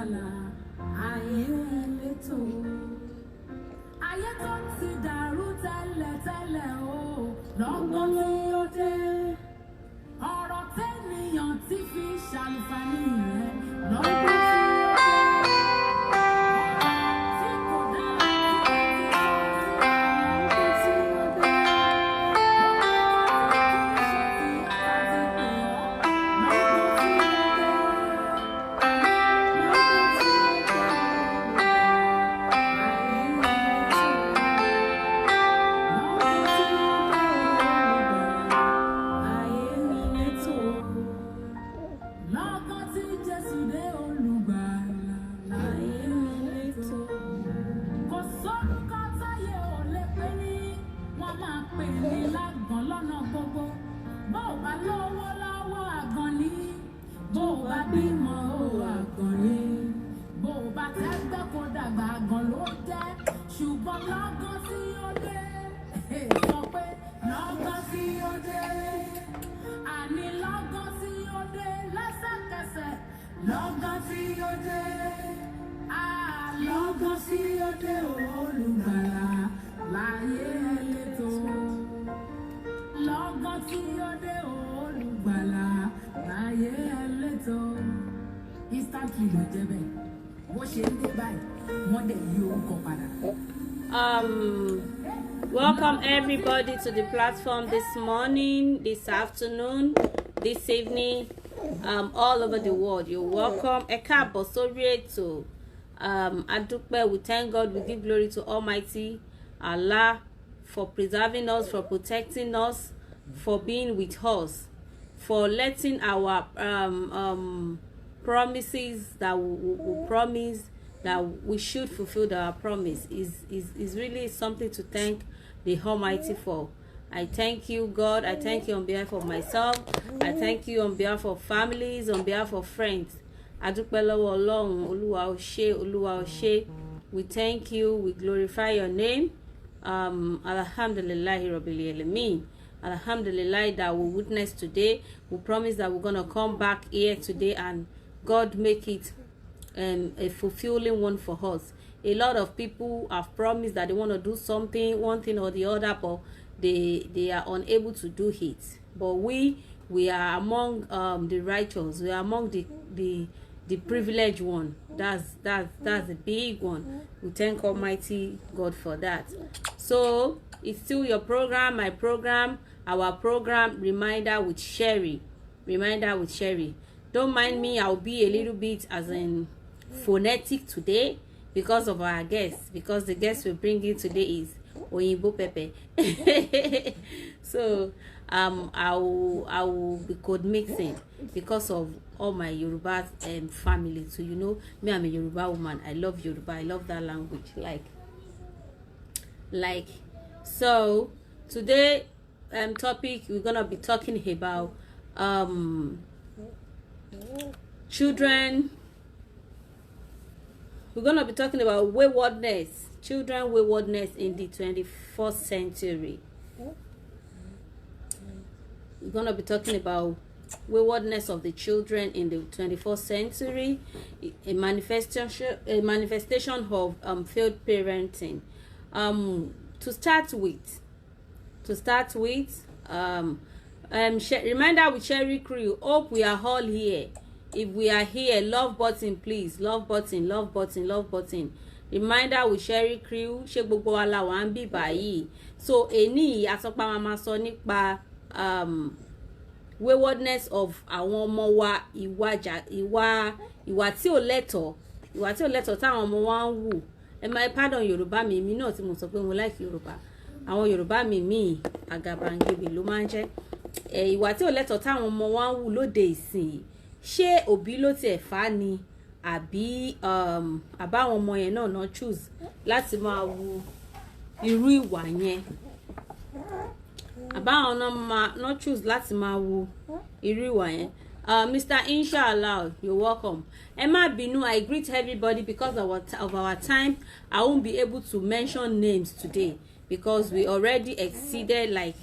olùgbàlà ayé létò. Ayé tó ti dàrú tẹ́lẹ̀ o lọ́gbọ́n tí ó dé. Ọ̀rọ̀ tẹ́nìyàn ti fi ṣàlùfàní rẹ̀ lọ́gbọ́n tí ó dé. Welcome everybody to the platform this morning, this afternoon, this evening, all over the world. You're welcome. Ekaabo sórí ètò. Adúpẹ́, we thank God, we give glory to Almighty Allah for preserving us, for protecting us, for being with us, for letting our promises that we promise that we should fulfill our promise is really something to thank the Almighty for. I thank you, God. I thank you on behalf of myself. I thank you on behalf of families, on behalf of friends. Adúpẹ́ lọ́wọ́ Ọlọ́run, Olúwa ó ṣé, Olúwa ó ṣé. We thank you. We glorify your name. Alhamdulillahi Rabbil Alamin. Alhamdulillah that we witness today. We promise that we're gonna come back here today and God make it a fulfilling one for us. A lot of people have promised that they want to do something, one thing or the other, but they are unable to do it. But we are among the righteous. We are among the privileged one. That's a big one. We thank Almighty God for that. So it's still your program, my program, our program, Reminder with Cherry. Reminder with Cherry. Don't mind me, I'll be a little bit as in phonetic today because of our guest, because the guest we're bringing today is Oyinbo Pepe. So I will be code mixing because of all my Yoruba family. So you know me, I'm a Yoruba woman. I love Yoruba. I love that language. Like so today topic we're gonna be talking about children. We're going to be talking about waywardness, children waywardness in the 21st century. We're going to be talking about waywardness of the children in the 21st century, a manifestation of failed parenting. To start with, Reminder with Cherry Crew. Hope we are all here. If we are here, love button please, love button. Reminder with Cherry Crew. Ṣé gbogbo wa la wà ń bí báyìí. So èní àsọpá máa sọ nípa waywardness of àwọn ọmọ wa, ìwà tí ò lẹ́tọ̀ọ́ táwọn ọmọ wa ń wù. Ẹ máa pardon Yorùbá mi náà tí mo sọ pé mo like Yorùbá. Àwọn Yorùbá mi àgàbàǹgebè ló máa ń jẹ́. Ìwà tí ò lẹ́tọ̀ọ́ táwọn ọmọ wa ń wù lóde ìsìn. Ṣé òbí ló tiẹ̀ fà ni àbí àbáwọn ọmọ yẹn náà choose láti máa wu irú ìwà yẹn. Àbáwọn náà choose láti máa wu irú ìwà yẹn. Mr. Inshallah, you're welcome. Ẹ má bínú, I greet everybody because of our time. I won't be able to mention names today because we already exceeded like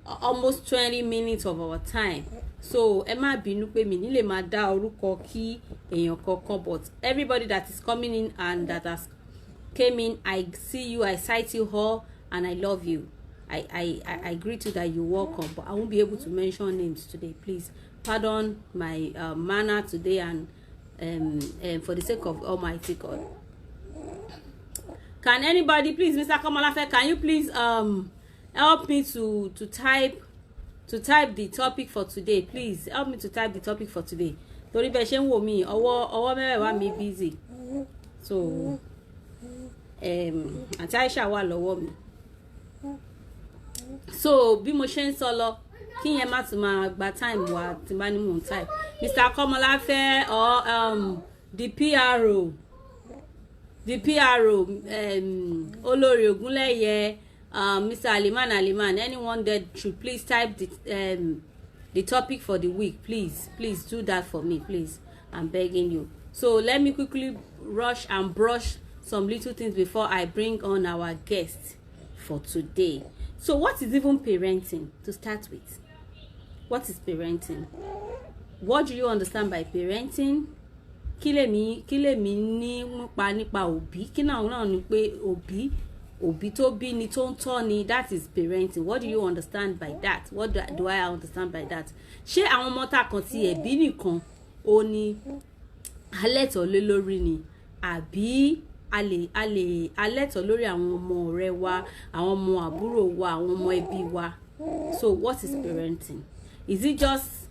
almost 20 minutes of our time. so ẹ má bínú pé mi ní lè máa dá orúkọ kí èèyàn kankan, but everybody that is coming in and that has came in, I see you, I sight you all, and I love you. I greet you that you're welcome, but I won't be able to mention names today. Please pardon my manner today, and for the sake of Almighty God. Can anybody please, Mr. Komolafe, can you please help me to type the topic for today? Please help me to type the topic for today. Torí bẹ́ẹ̀ ṣe ń wò mí, ọwọ́ mẹ́wàá mi busy. So Àǹtí Aisha wà lọ́wọ́ mi. So bí mo ṣe ń sọ lọ, kí yẹn má tún máa gba time wa tí bá ní mò ń type. Mr. Komolafe or the PRO, Olórí Ògúnlẹ́yẹ, Mr. Aliman, anyone that should please type the topic for the week. Please do that for me, please. I'm begging you. So let me quickly rush and brush some little things before I bring on our guest for today. So what is even parenting to start with? What is parenting? What do you understand by parenting? Kí lèmi ní nípa òbí, kí náà ní pé òbí tó bí ni tó ń tọ́ ni, that is parenting. What do you understand by that? What do I understand by that? Ṣé àwọn ọmọ tá kan ti ẹbí nìkan ó ní alẹ́tọ̀ lé lórí ni, àbí alẹ́tọ̀ lórí àwọn ọmọ ọ̀rẹ́ wa, àwọn ọmọ àbúrò wa, àwọn ọmọ ẹbí wa? So what is parenting? Is it just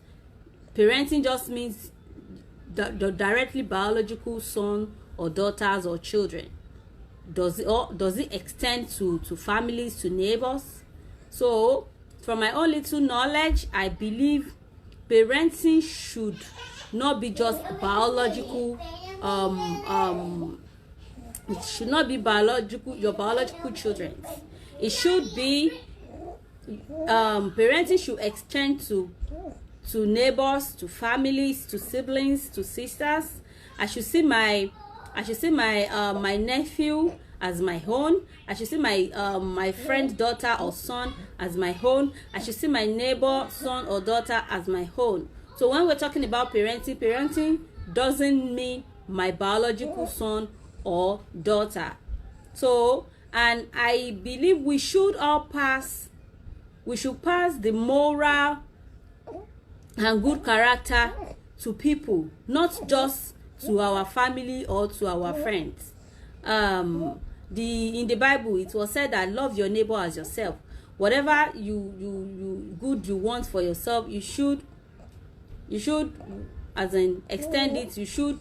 parenting just means the directly biological son or daughters or children? Does it extend to families, to neighbors? So from my own little knowledge, I believe parenting should not be just biological. It should not be your biological children. It should be parenting should extend to neighbors, to families, to siblings, to sisters. I should see my nephew as my own. I should see my friend's daughter or son as my own. I should see my neighbor son or daughter as my own. So when we're talking about parenting doesn't mean my biological son or daughter. So, and I believe we should pass the moral and good character to people, not just to our family or to our friends. In the Bible it was said that love your neighbor as yourself. Whatever you good you want for yourself, you should as in extend it. You should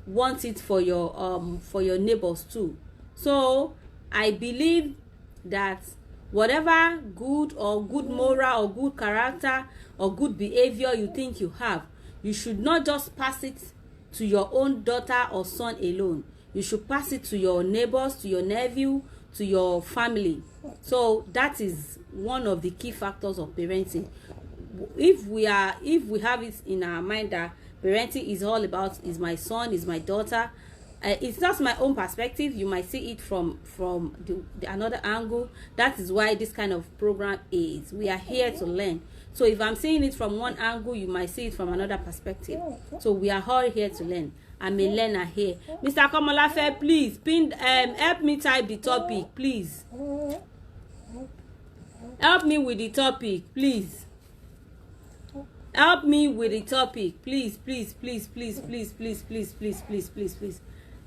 want it for your neighbors too. So I believe that whatever good moral or good character or good behavior you think you have, you should not just pass it to your own daughter or son alone. You should pass it to your neighbors, to your nephew, to your family. So that is one of the key factors of parenting. If we have it in our mind that parenting is all about is my son, is my daughter, it's just my own perspective. You might see it from another angle. That is why this kind of program is. We are here to learn. So if I'm seeing it from one angle, you might see it from another perspective. So we are all here to learn. I'm a learner here. Mr. Komolafe, please help me type the topic, please. Help me with the topic, please. Help me with the topic, please.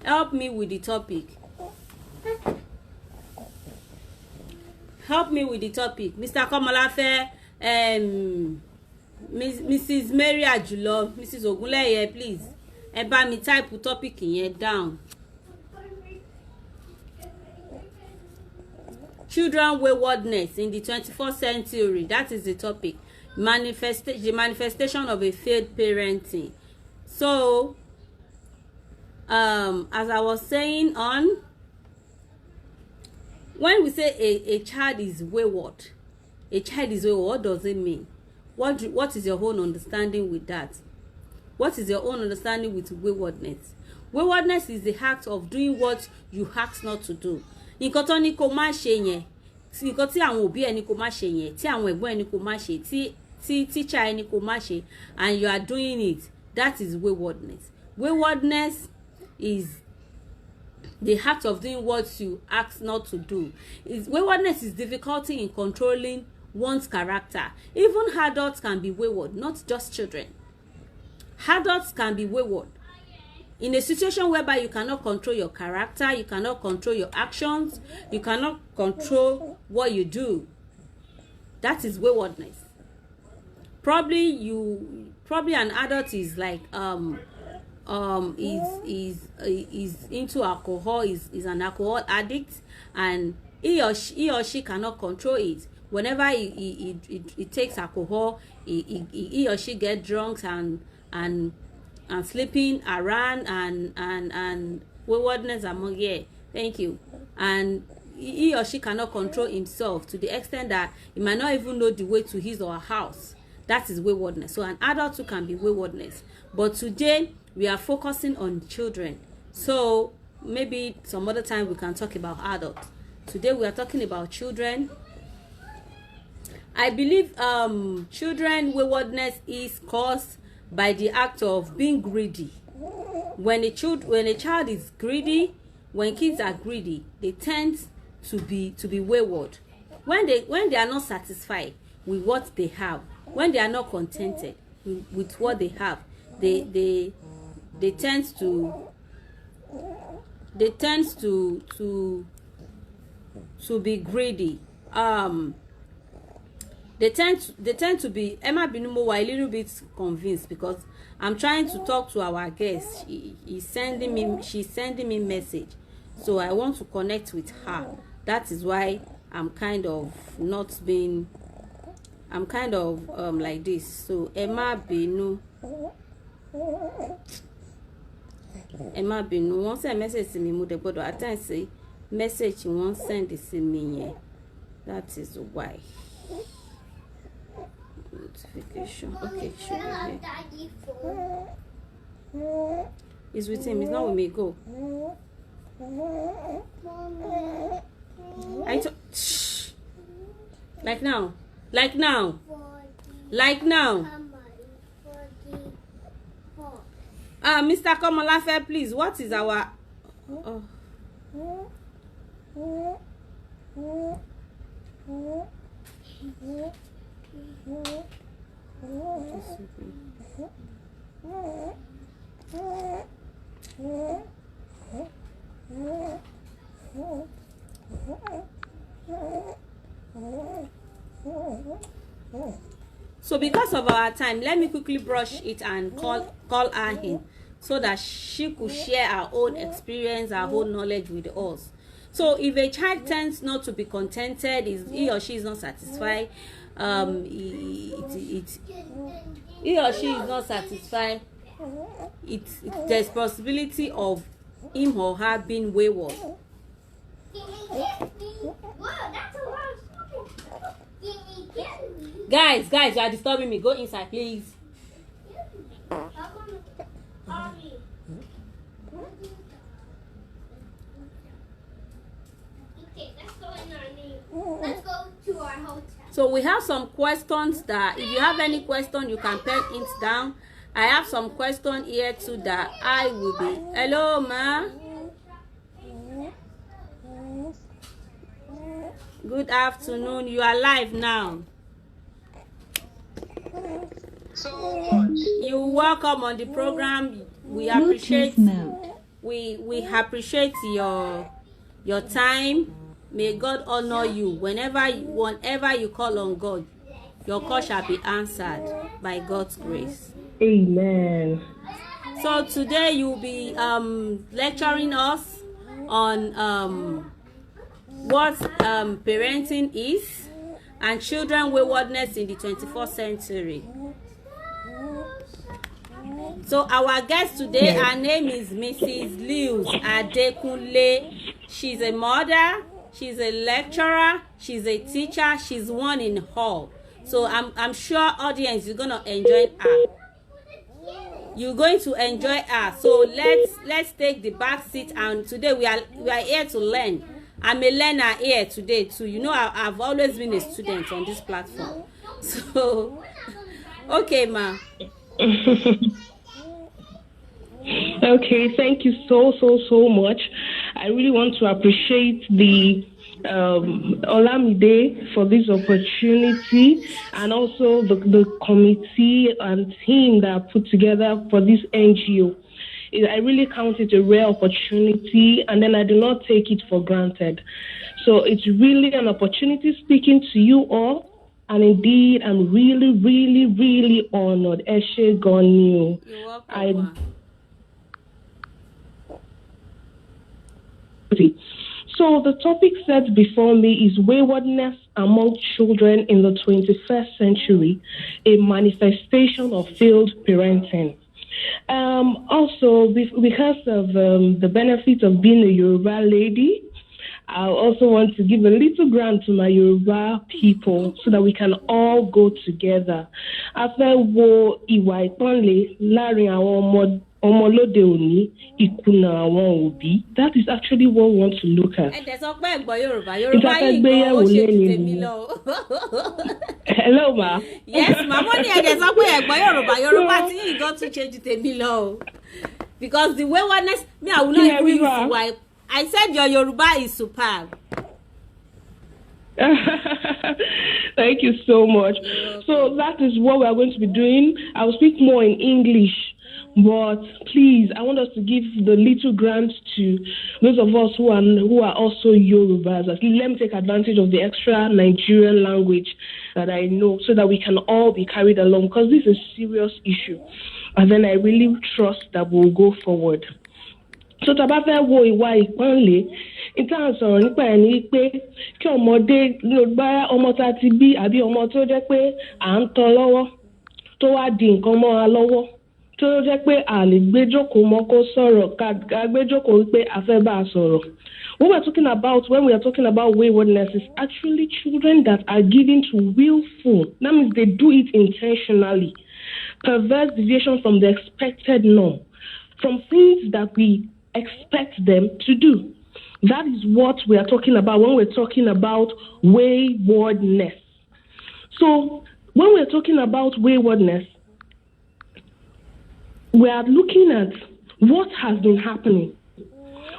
Help me with the topic. Help me with the topic. Mr. Komolafe, Mrs. Mary Ajulo, Mrs. Ogunleye, please. Ẹ bá mi type topic yẹn down. Children waywardness in the 21st century. That is the topic. The manifestation of a failed parenting. So, as I was saying when we say a child is wayward, what does it mean? What is your own understanding with that? What is your own understanding with waywardness? Waywardness is the act of doing what you ask not to do. Nǹkan tó ní kó má ṣe yẹn, nǹkan tí àwọn òbí ẹni kó má ṣe yẹn, tí àwọn ẹ̀gbọ́n ẹni kó má ṣe, tí teacher ẹni kò má ṣe, and you are doing it, that is waywardness. Waywardness is the act of doing what you ask not to do. Waywardness is difficulty in controlling one's character. Even adults can be wayward, not just children. Adults can be wayward. In a situation whereby you cannot control your character, you cannot control your actions, you cannot control what you do, that is waywardness. Probably an adult is like is into alcohol, is an alcohol addict, and he or she cannot control it. Whenever he takes alcohol, he or she get drunk and sleeping around and waywardness among, thank you, and he or she cannot control himself to the extent that he might not even know the way to his or her house. That is waywardness. So an adult too can be waywardness, but today we are focusing on children, so maybe some other time we can talk about adults. Today we are talking about children. I believe children waywardness is caused by the act of being greedy. When a child is greedy, when kids are greedy, they tend to be wayward. When they are not satisfied with what they have, when they are not contented with what they have, they tend to be greedy. They tend to be, Emma Binumo, a little bit convinced because I'm trying to talk to our guest. She's sending me message, so I want to connect with her. That is why I'm kind of like this. So Emma Binu won't send a message to me, but at times say message you won't send it to me. That is why. Notification. Okay, should be here. It's with him. It's not with me. Go. Shh. Like now. Mr. Komolafe, please. What is our? So because of our time, let me quickly brush it and call her in so that she could share her own experience, her own knowledge with us. So if a child tends not to be contented, he or she is not satisfied, he or she is not satisfied, there's possibility of him or her being wayward. Guys, you are disturbing me. Go inside, please. Let's go to our hotel. So we have some questions that if you have any question, you can pen it down. I have some question here too that I will be. Hello, ma. Good afternoon. You are live now. So much. You're welcome on the program. We appreciate we appreciate your time. May God honor you. Whenever you call on God, your call shall be answered by God's grace. Amen. So today you'll be lecturing us on what parenting is and children waywardness in the 21st century. So our guest today, her name is Mrs. Lewis Adekunle. She's a mother, she's a lecturer, she's a teacher, she's one in all. So I'm sure audience, you're gonna enjoy her. You're going to enjoy her. So let's take the back seat, and today we are here to learn. I'm a learner here today too. You know, I've always been a student on this platform. So Okay, ma. Okay, thank you so much. I really want to appreciate the Olamide for this opportunity, and also the committee and team that put together for this NGO. I really count it a rare opportunity, and then I do not take it for granted. So it's really an opportunity speaking to you all. And indeed, I'm really honored. Eshe Gonyu. You're welcome, ma. So the topic set before me is waywardness among children in the 21st century, a manifestation of failed parenting. Also, because of the benefit of being a Yoruba lady, I also want to give a little grant to my Yoruba people so that we can all go together. After wo ìwà ìpọ́nlé láàrin àwọn ọmọlóde òní ìkùnà àwọn òbí. That is actually what we want to look at. Hello, ma. Yes, ma. Yoruba you got to change it because the waywardness, I will not agree with why. I said your Yoruba is superb. Thank you so much. So that is what we are going to be doing. I will speak more in English, but please, I want us to give the little grant to those of us who are also Yorubas. Let me take advantage of the extra Nigerian language that I know so that we can all be carried along, because this is a serious issue. And then I really trust that we'll go forward. So tá bá fẹ́ wo ìwà ìpọ́nlé ìtàn sọ̀rọ̀ nípa ẹ̀ ní pé kí ọmọdé ló bá ọmọ tá ti bí àbí ọmọ tó jẹ́ pé à ń tọ́ lọ́wọ́ tó wá di nǹkan mọ́ wa lọ́wọ́ tó jẹ́ pé à lè gbé jókòó mọ́ kó sọ̀rọ̀ ká gbé jókòó pé a fẹ́ bá a sọ̀rọ̀. What we're talking about when we are talking about waywardness is actually children that are given to willful. That means they do it intentionally. Perverse deviation from the expected norm, from things that we expect them to do. That is what we are talking about when we're talking about waywardness. So when we're talking about waywardness, we are looking at what has been happening,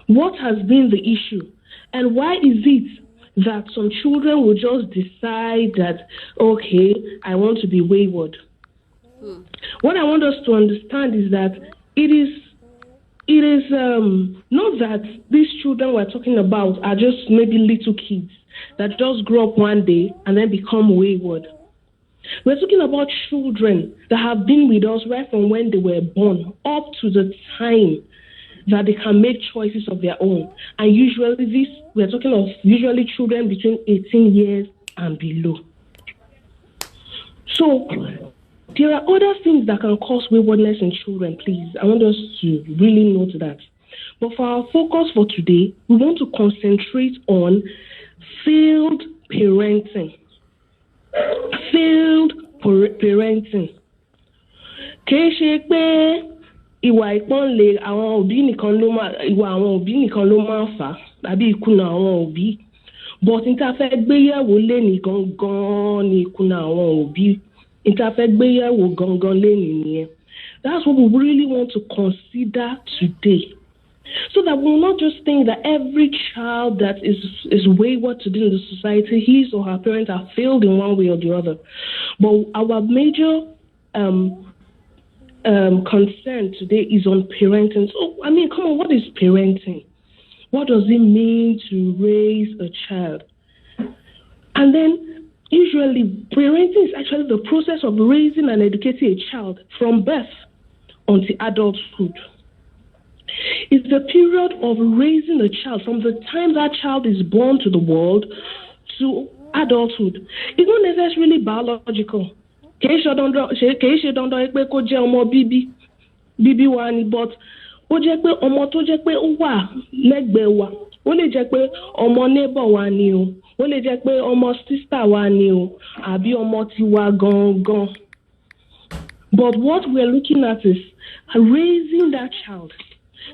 what has been the issue, and why is it that some children will just decide that, okay, I want to be wayward. What I want us to understand is that it is not that these children we're talking about are just maybe little kids that just grow up one day and then become wayward. We're talking about children that have been with us right from when they were born up to the time that they can make choices of their own. And usually we're talking of usually children between 18 years and below. So there are other things that can cause waywardness in children, please. I want us to really note that. But for our focus for today, we want to concentrate on failed parenting. Failed parenting. Kìí ṣe pé ìwà ìpọ́nlé àwọn òbí nìkan ló máa fà tàbí ìkùnà àwọn òbí. But n ta fẹ́ gbéyẹ̀wò lénìí gangan ni ìkùnà àwọn òbí. That's what we really want to consider today. So that we will not just think that every child that is wayward today in the society, his or her parents have failed in one way or the other. But our major concern today is on parenting. So, I mean, come on, what is parenting? What does it mean to raise a child? And then, usually, parenting is actually the process of raising and educating a child from birth until adulthood. It's the period of raising a child from the time that child is born to the world to adulthood. It's not necessarily biological. But ó jẹ́ pé ọmọ tó jẹ́ pé ó wà lẹ́gbẹ̀ẹ́ wa, ó lè jẹ́ pé ọmọ neighbor wa ni o, ó lè jẹ́ pé ọmọ sister wa ni o, àbí ọmọ tiwa gangan. But what we're looking at is raising that child.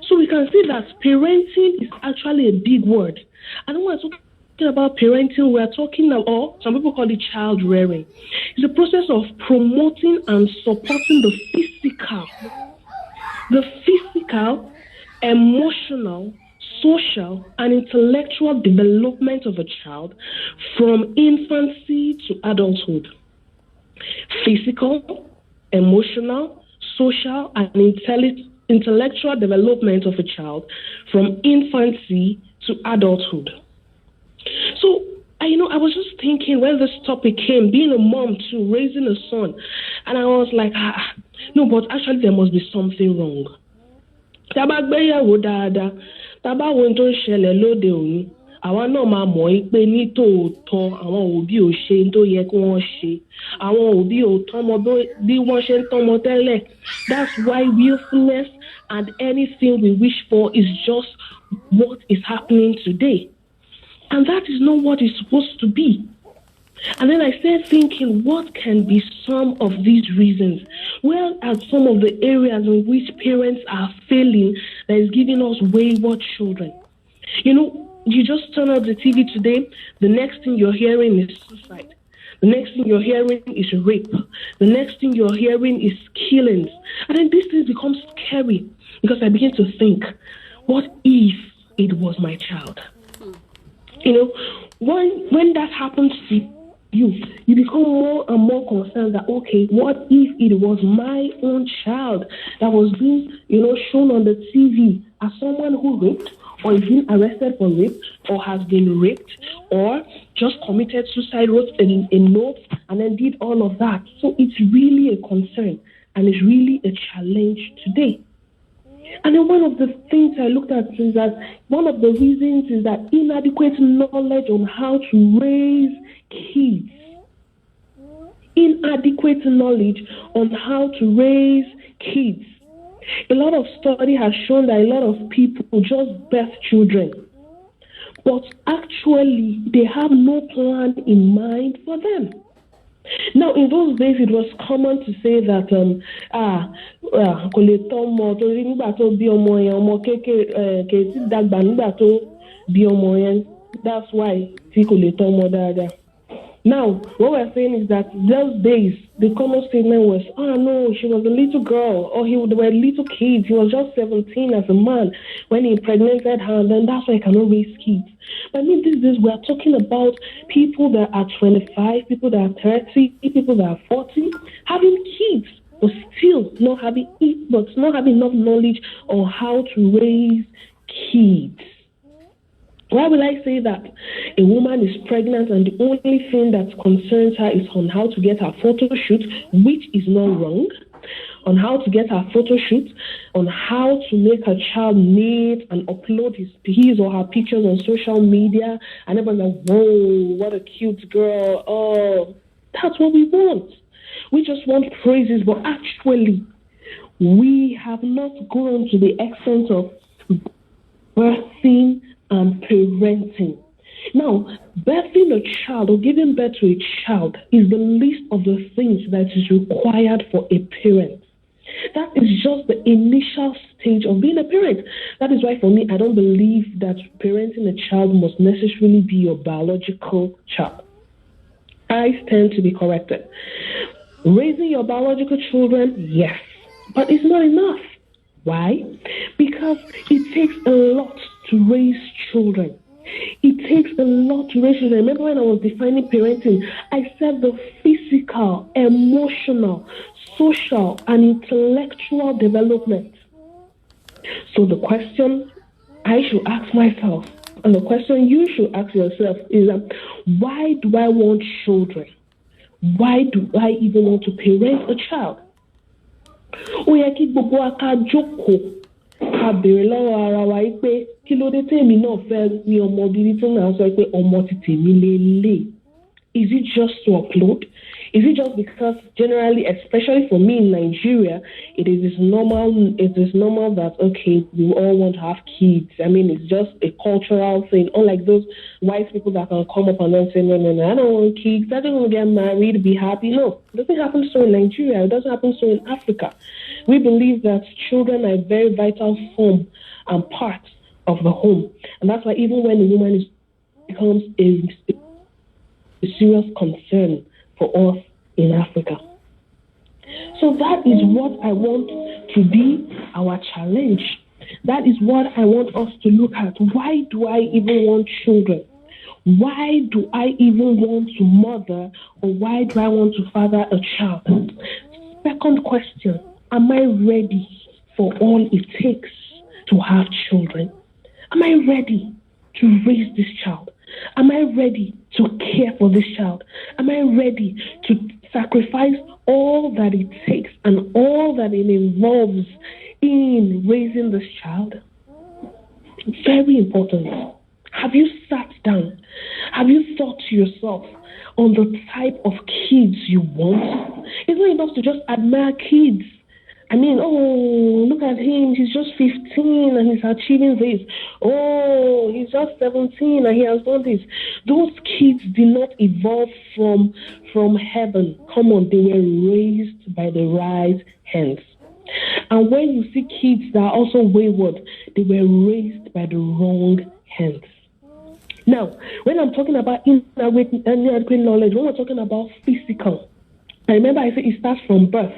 So we can see that parenting is actually a big word. And when we're talking about parenting, we're talking about, or some people call it child rearing. It's a process of promoting and supporting the physical, emotional, social, and intellectual development of a child from infancy to adulthood. Physical, emotional, social, and intellectual development of a child from infancy to adulthood. So, I was just thinking when this topic came, being a mom too, raising a son, and I was like, no, but actually there must be something wrong. Àwa náà máa mọ̀ pé ní tòótọ́ àwọn òbí ò ṣe tó yẹ kí wọ́n ṣe. Àwọn òbí ò tọ́mọ bí wọ́n ṣe ń tọ́mọ tẹ́lẹ̀. That's why willfulness and anything we wish for is just what is happening today. And that is not what it's supposed to be. And then I started thinking, what can be some of these reasons? Well, as some of the areas in which parents are failing that is giving us wayward children. You just turn on the TV today, the next thing you're hearing is suicide. The next thing you're hearing is rape. The next thing you're hearing is killings. And then these things become scary because I begin to think, what if it was my child? When that happens to you become more and more concerned that, okay, what if it was my own child that was being, shown on the TV as someone who raped, or is being arrested for rape, or has been raped, or just committed suicide, wrote a note, and then did all of that. So it's really a concern, and it's really a challenge today. And then one of the things I looked at is that one of the reasons is that inadequate knowledge on how to raise kids. Inadequate knowledge on how to raise kids. A lot of study has shown that a lot of people just birth children, but actually they have no plan in mind for them. Now, in those days, it was common to say that that's why. Now, what we're saying is that those days, the common statement was, no, she was a little girl, or they were little kids. He was just 17 as a man when he impregnated her, and then that's why he cannot raise kids. But these days, we're talking about people that are 25, people that are 30, people that are 40, having kids, but still not having enough knowledge on how to raise kids. Why will I say that? A woman is pregnant and the only thing that concerns her is on how to get her photo shoot, which is not wrong, on how to get her photo shoot, on how to make her child neat and upload his or her pictures on social media, and everyone's like, whoa, what a cute girl. Oh, that's what we want. We just want praises, but actually, we have not gone to the extent of birthing and parenting. Now, birthing a child or giving birth to a child is the least of the things that is required for a parent. That is just the initial stage of being a parent. That is why, for me, I don't believe that parenting a child must necessarily be your biological child. I stand to be corrected. Raising your biological children, yes, but it's not enough. Why? Because it takes a lot to raise children. It takes a lot to raise children. Remember when I was defining parenting, I said the physical, emotional, social, and intellectual development. So the question I should ask myself, and the question you should ask yourself is, why do I want children? Why do I even want to parent a child? Ó yẹ kí gbogbo wa ká jókòó ká béèrè lọ́wọ́ ara wa pé kí ló dé tèmi náà fẹ́ ní ọmọ bíbí tí màá sọ pé ọmọ ti tèmi lélẹ̀. Is it just to upload? Is it just because generally, especially for me in Nigeria, it is normal that, okay, we all want to have kids. I mean, it's just a cultural thing. Unlike those white people that can come up and then say, no, I don't want kids. I don't want to get married, be happy. No, it doesn't happen so in Nigeria. It doesn't happen so in Africa. We believe that children are a very vital form and part of the home. And that's why even when a woman is becomes a serious concern for us in Africa. So that is what I want to be our challenge. That is what I want us to look at. Why do I even want children? Why do I even want to mother, or why do I want to father a child? Second question, am I ready for all it takes to have children? Am I ready to raise this child? Am I ready to care for this child? Am I ready to sacrifice all that it takes and all that it involves in raising this child? Very important. Have you sat down? Have you thought to yourself on the type of kids you want? It's not enough to just admire kids. I mean, oh, look at him, he's just 15 and he's achieving this. Oh, he's just 17 and he has done this. Those kids did not evolve from heaven. Come on, they were raised by the right hands. And when you see kids that are also wayward, they were raised by the wrong hands. Now, when I'm talking about inadequate knowledge, when we're talking about physical, I remember I said it starts from birth.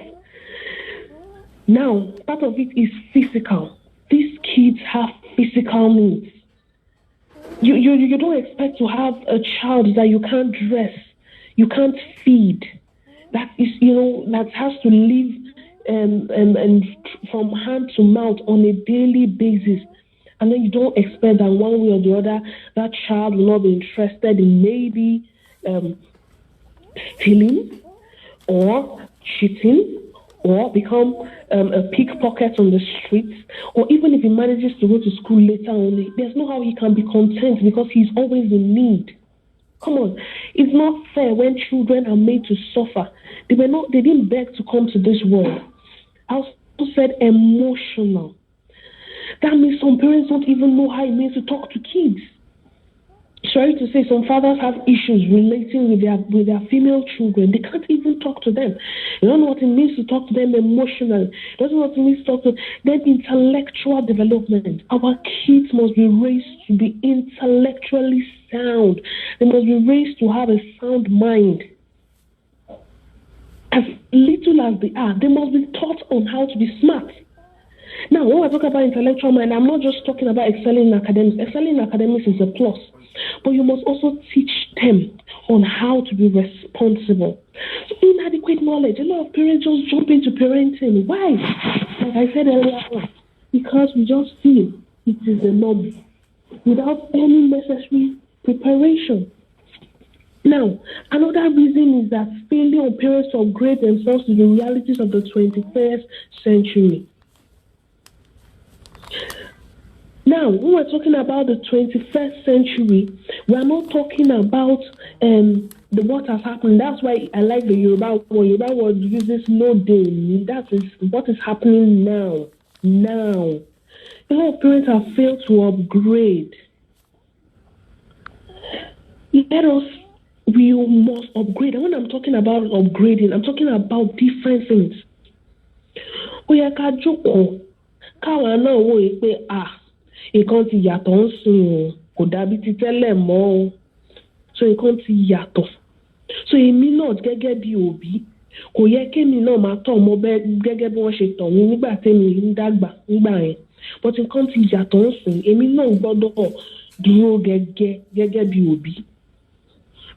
Now, part of it is physical. These kids have physical needs. You don't expect to have a child that you can't dress, you can't feed, that is, that has to live and from hand to mouth on a daily basis. And then you don't expect that one way or the other, that child will not be interested in maybe stealing or cheating or become a pickpocket on the streets, or even if he manages to go to school later on, there's no how he can be content because he's always in need. Come on, it's not fair when children are made to suffer. They didn't beg to come to this world. I also said emotional. That means some parents don't even know how it means to talk to kids. Sorry to say, some fathers have issues relating with their female children. They can't even talk to them. They don't know what it means to talk to them emotionally. They don't know what it means to talk to them. Then intellectual development. Our kids must be raised to be intellectually sound. They must be raised to have a sound mind. As little as they are, they must be taught on how to be smart. Now, when I talk about intellectual mind, I'm not just talking about excelling in academics. Excelling in academics is a plus. But you must also teach them on how to be responsible. So inadequate knowledge. A lot of parents just jump into parenting. Why? Like I said earlier on, because we just feel it is the norm without any necessary preparation. Now, another reason is that failure of parents to upgrade themselves to the realities of the 21st century. Now, when we're talking about the 21st century, we are not talking about what has happened. That's why I like the Yoruba word. Yoruba word uses no day. That is what is happening now. Now. A lot of parents have failed to upgrade. We must upgrade. And when I'm talking about upgrading, I'm talking about different things. Káwa náà wò ó pé nǹkan ti yàtọ̀ ń sìn o, kò dàbí ti tẹ́lẹ̀ mọ́ o. So nǹkan ti yàtọ̀. So èmi náà gẹ́gẹ́ bí òbí, kò yẹ kémi náà máa tọ́ ọmọ gẹ́gẹ́ bí wọ́n ṣe tọ́ mi nígbà tẹ́mi ń dàgbà nígbà yẹn. But nǹkan ti yàtọ̀ ń sìn, èmi náà gbọ́dọ̀ dúró gẹ́gẹ́ bí òbí.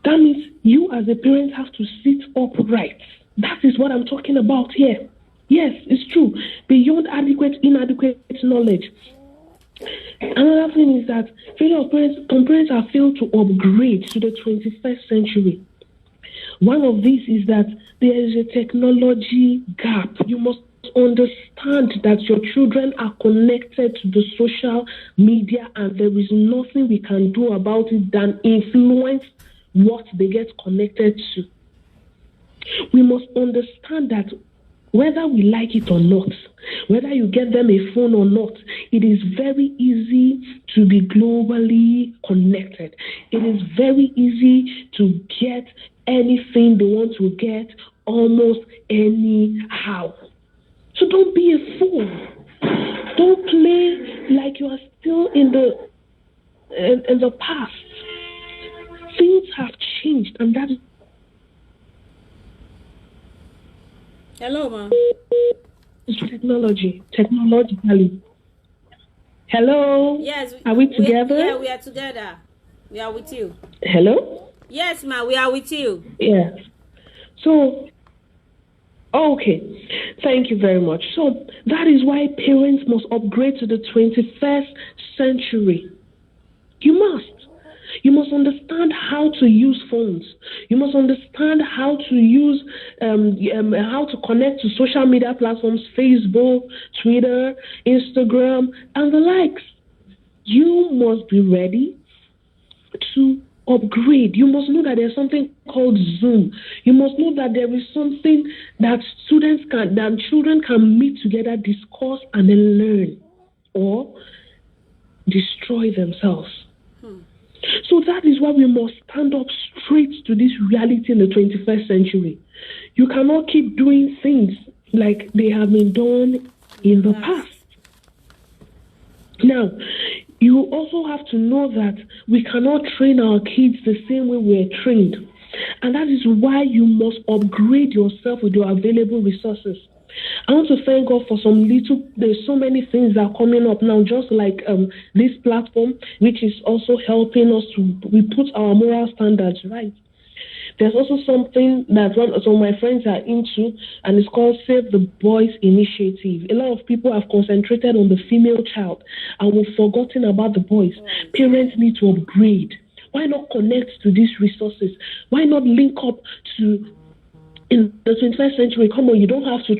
That means you as a parent have to sit upright. That is what I'm talking about here. Yes, it's true. Beyond inadequate knowledge. Another thing is that some parents have failed to upgrade to the 21st century. One of these is that there is a technology gap. You must understand that your children are connected to the social media and there is nothing we can do about it than influence what they get connected to. We must understand that whether we like it or not, whether you get them a phone or not, it is very easy to be globally connected. It is very easy to get anything they want to get almost anyhow. So don't be a fool. Don't play like you are still in the past. have changed, and that is. Hello, ma. Technologically. Hello? Yes. Are we together? Yeah, we are together. We are with you. Hello? Yes, ma, we are with you. Yes. So, okay. Thank you very much. So, that is why parents must upgrade to the 21st century. You must. You must understand how to use phones. You must understand how to use, how to connect to social media platforms, Facebook, Twitter, Instagram, and the likes. You must be ready to upgrade. You must know that there's something called Zoom. You must know that there is something that children can meet together, discuss, and then learn or destroy themselves. So that is why we must stand up straight to this reality in the 21st century. You cannot keep doing things like they have been done in the past. Now, you also have to know that we cannot train our kids the same way we're trained. And that is why you must upgrade yourself with your available resources. I want to thank God for there's so many things that are coming up now, just like this platform, which is also helping us we put our moral standards right. There's also something that some of my friends are into, and it's called Save the Boys Initiative. A lot of people have concentrated on the female child, and we've forgotten about the boys. Parents need to upgrade. Why not connect to these resources? Why not link up to, in the 21st century, come on, you don't have to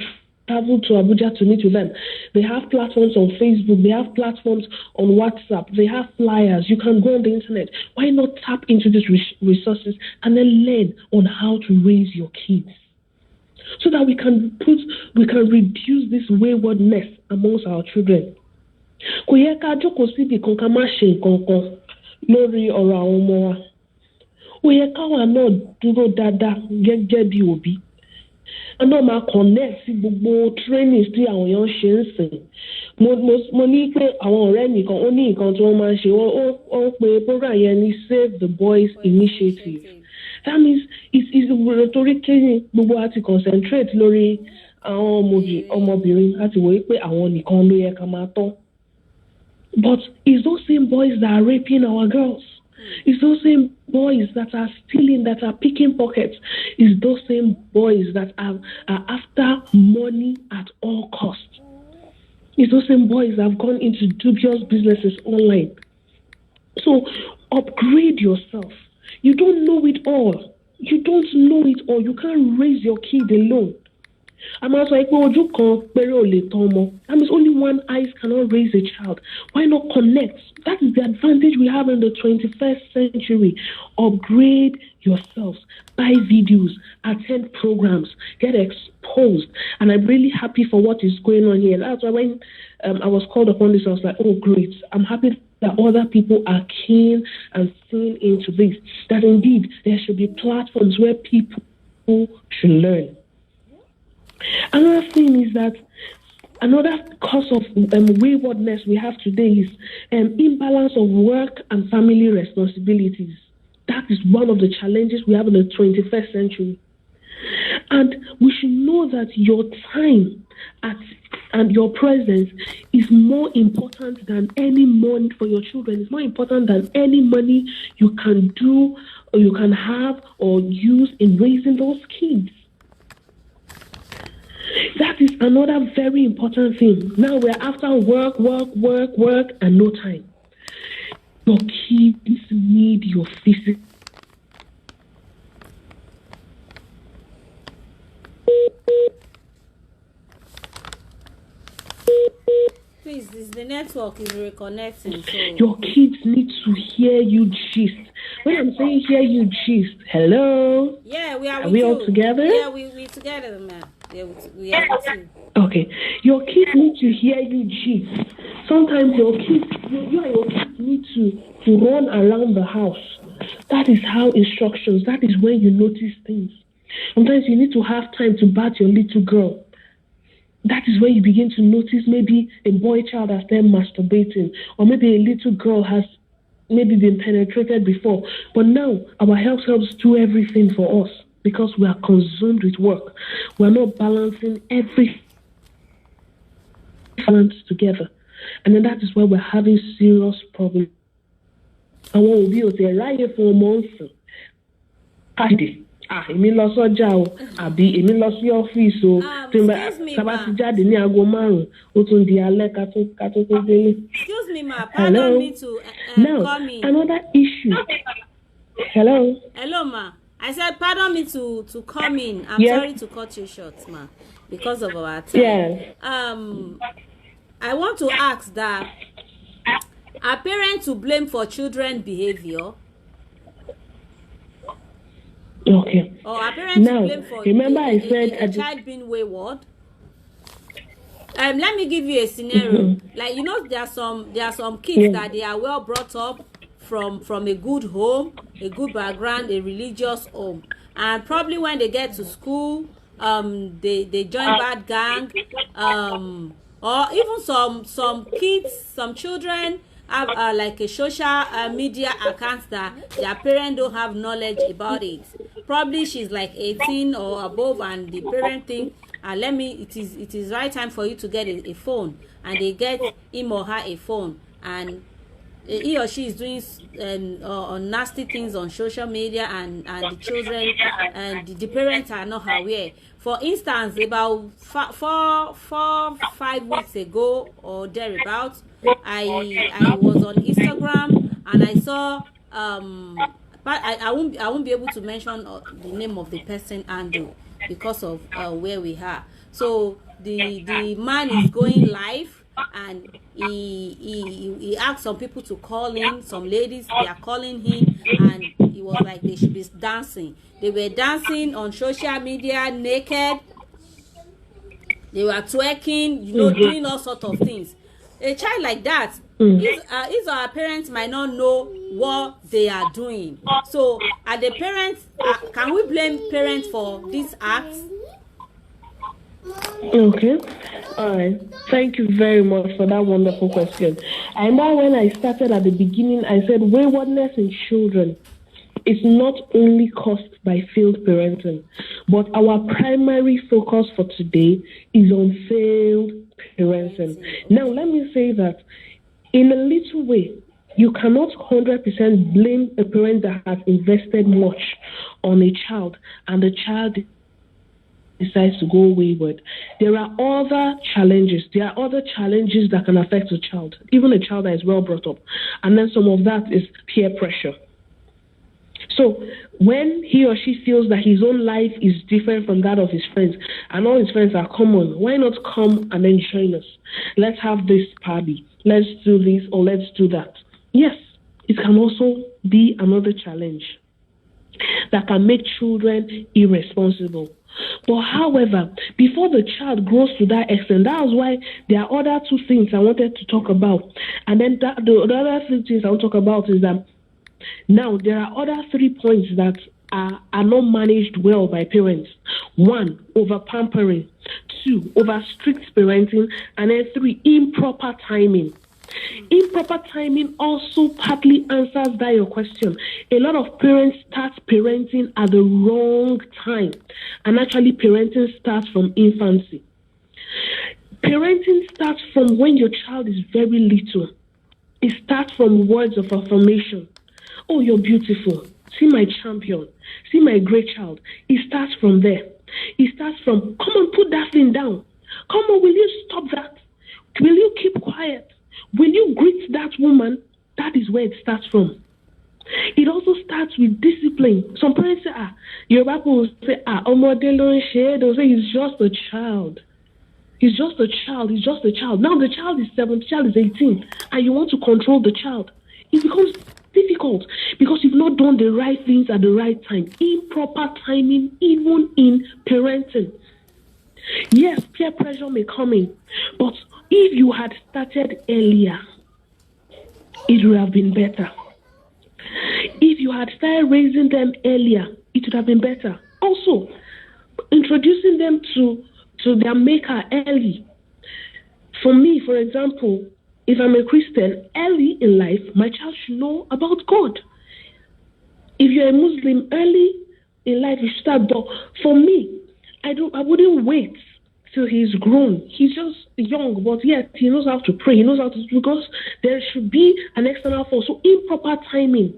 travel to Abuja to meet with them. They have platforms on Facebook. They have platforms on WhatsApp. They have flyers. You can go on the internet. Why not tap into these resources and then learn on how to raise your kids, so that we can reduce this waywardness amongst our children. Kò yẹ ká jókòó síbi kan ká má ṣe nǹkan kan lórí ọ̀rọ̀ àwọn ọmọ wa. Ó yẹ káwa náà dúró dáadáa gẹ́gẹ́ bí òbí. Àná máa connect sí gbogbo trainings tí àwọn èèyàn ṣe ń sìn. Mo ní pé àwọn ọ̀rẹ́ nìkan ó ní nǹkan tí wọ́n máa ń ṣe wọ́n pe program yẹn ní Save the Boys Initiative. That means it's torí kéyìn gbogbo àti concentrate lórí àwọn ọmọbìnrin láti wòye pé àwọn nìkan ló yẹ ká máa tọ́. But it's those same boys that are raping our girls. It's those same boys that are stealing, that are picking pockets. It's those same boys that are after money at all costs. It's those same boys that have gone into dubious businesses online. So upgrade yourself. You don't know it all. You don't know it all. You can't raise your kid alone. That means only one eye cannot raise a child. Why not connect? That is the advantage we have in the 21st century. Upgrade yourselves. Buy videos. Attend programs. Get exposed. And I'm really happy for what is going on here. That's why when I was called upon this, I was like, oh, great. I'm happy that other people are keen and seeing into this. That indeed, there should be platforms where people should learn. Another thing is that another cause of waywardness we have today is imbalance of work and family responsibilities. That is one of the challenges we have in the 21st century. And we should know that your time and your presence is more important than any money for your children. It's more important than any money you can do or you can have or use in raising those kids. That is another very important thing. Now we're after work, and no time. Your kids need your physical. Please, the network is reconnecting. So your kids need to hear you gist. When I'm saying hear you gist, hello? Yeah, we are with we you. All together? Yeah, we're together, man. Yeah, we are with you. Okay. Your kids need to hear you gist. Sometimes you and your kids need to run around the house. That is how instructions, that is when you notice things. Sometimes you need to have time to bat your little girl. That is when you begin to notice maybe a boy child has started masturbating, or maybe a little girl has maybe been penetrated before. But now our health helps do everything for us because we are consumed with work. We're not balancing every balance together. And then that is why we're having serious problems. I want to be able to write for months. Èmi lọ sọ́jà o àbí èmi lọ sí ọ́fíìsì o tí n bá ti jáde ní aago 5 ó tún di alẹ́ ká tó délé. Excuse me, ma. Pardon me to now, come in. Another issue. Hello, ma. I said pardon me to come in. I'm sorry to cut you short, ma, because of our time. Yes. I want to ask that: are parents to blame for children's behavior? Okay. Or are parents to blame for I said a child being wayward? Let me give you a scenario. Like, there are some kids that they are well brought up from a good home, a good background, a religious home, and probably when they get to school, they join bad gang, or even some kids, some children have like a social media account that their parents don't have knowledge about it. Probably she's like 18 or above, and the parent think, it is right time for you to get a phone, and they get him or her a phone, and he or she is doing nasty things on social media, and the children and the parents are not aware. For instance, about 5 weeks ago or thereabouts, I was on Instagram and I saw but I won't be able to mention the name of the person handle because of where we are. So the man is going live, and he asked some people to call in. Some ladies, they are calling him, and he was like they should be dancing. They were dancing on social media naked. They were twerking, doing all sorts of things. A child like that, his our parents might not know what they are doing. So, are the parents? Can we blame parents for these acts? Okay. All right. Thank you very much for that wonderful question. I know when I started at the beginning, I said waywardness in children is not only caused by failed parenting, but our primary focus for today is on failed parenting. Now, let me say that in a little way, you cannot 100% blame a parent that has invested much on a child and the child decides to go wayward. There are other challenges. There are other challenges that can affect a child, even a child that is well brought up. And then some of that is peer pressure. So when he or she feels that his own life is different from that of his friends, and all his friends are common, why not come and then join us? Let's have this party. Let's do this or let's do that. Yes, it can also be another challenge that can make children irresponsible. But however, before the child grows to that extent, that is why there are other two things I wanted to talk about. And then the other things I want to talk about is that now there are other 3 points that are not managed well by parents. 1, over pampering. 2, over strict parenting. And then 3, improper timing. Improper timing also partly answers that your question. A lot of parents start parenting at the wrong time, and actually parenting starts from infancy. Parenting starts from when your child is very little. It starts from words of affirmation. Oh, you're beautiful. See my champion. See my great child. It starts from there. It starts from, come on, put that thing down. Come on, will you stop that? Will you keep quiet? Will you greet that woman? That is where it starts from. It also starts with discipline. Some parents say, your people will say, they'll say he's just a child. He's just a child. He's just a child. Now the child is 7, the child is 18, and you want to control the child. It becomes difficult because you've not done the right things at the right time. Improper timing, even in parenting. Yes, peer pressure may come in, but if you had started earlier, it would have been better. If you had started raising them earlier, it would have been better. Also, introducing them to their maker early. For me, for example, if I'm a Christian, early in life, my child should know about God. If you're a Muslim, early in life, you should start. But for me, I wouldn't wait till he's grown. He's just young, but yet he knows how to pray. He knows how to, because there should be an external force. So improper timing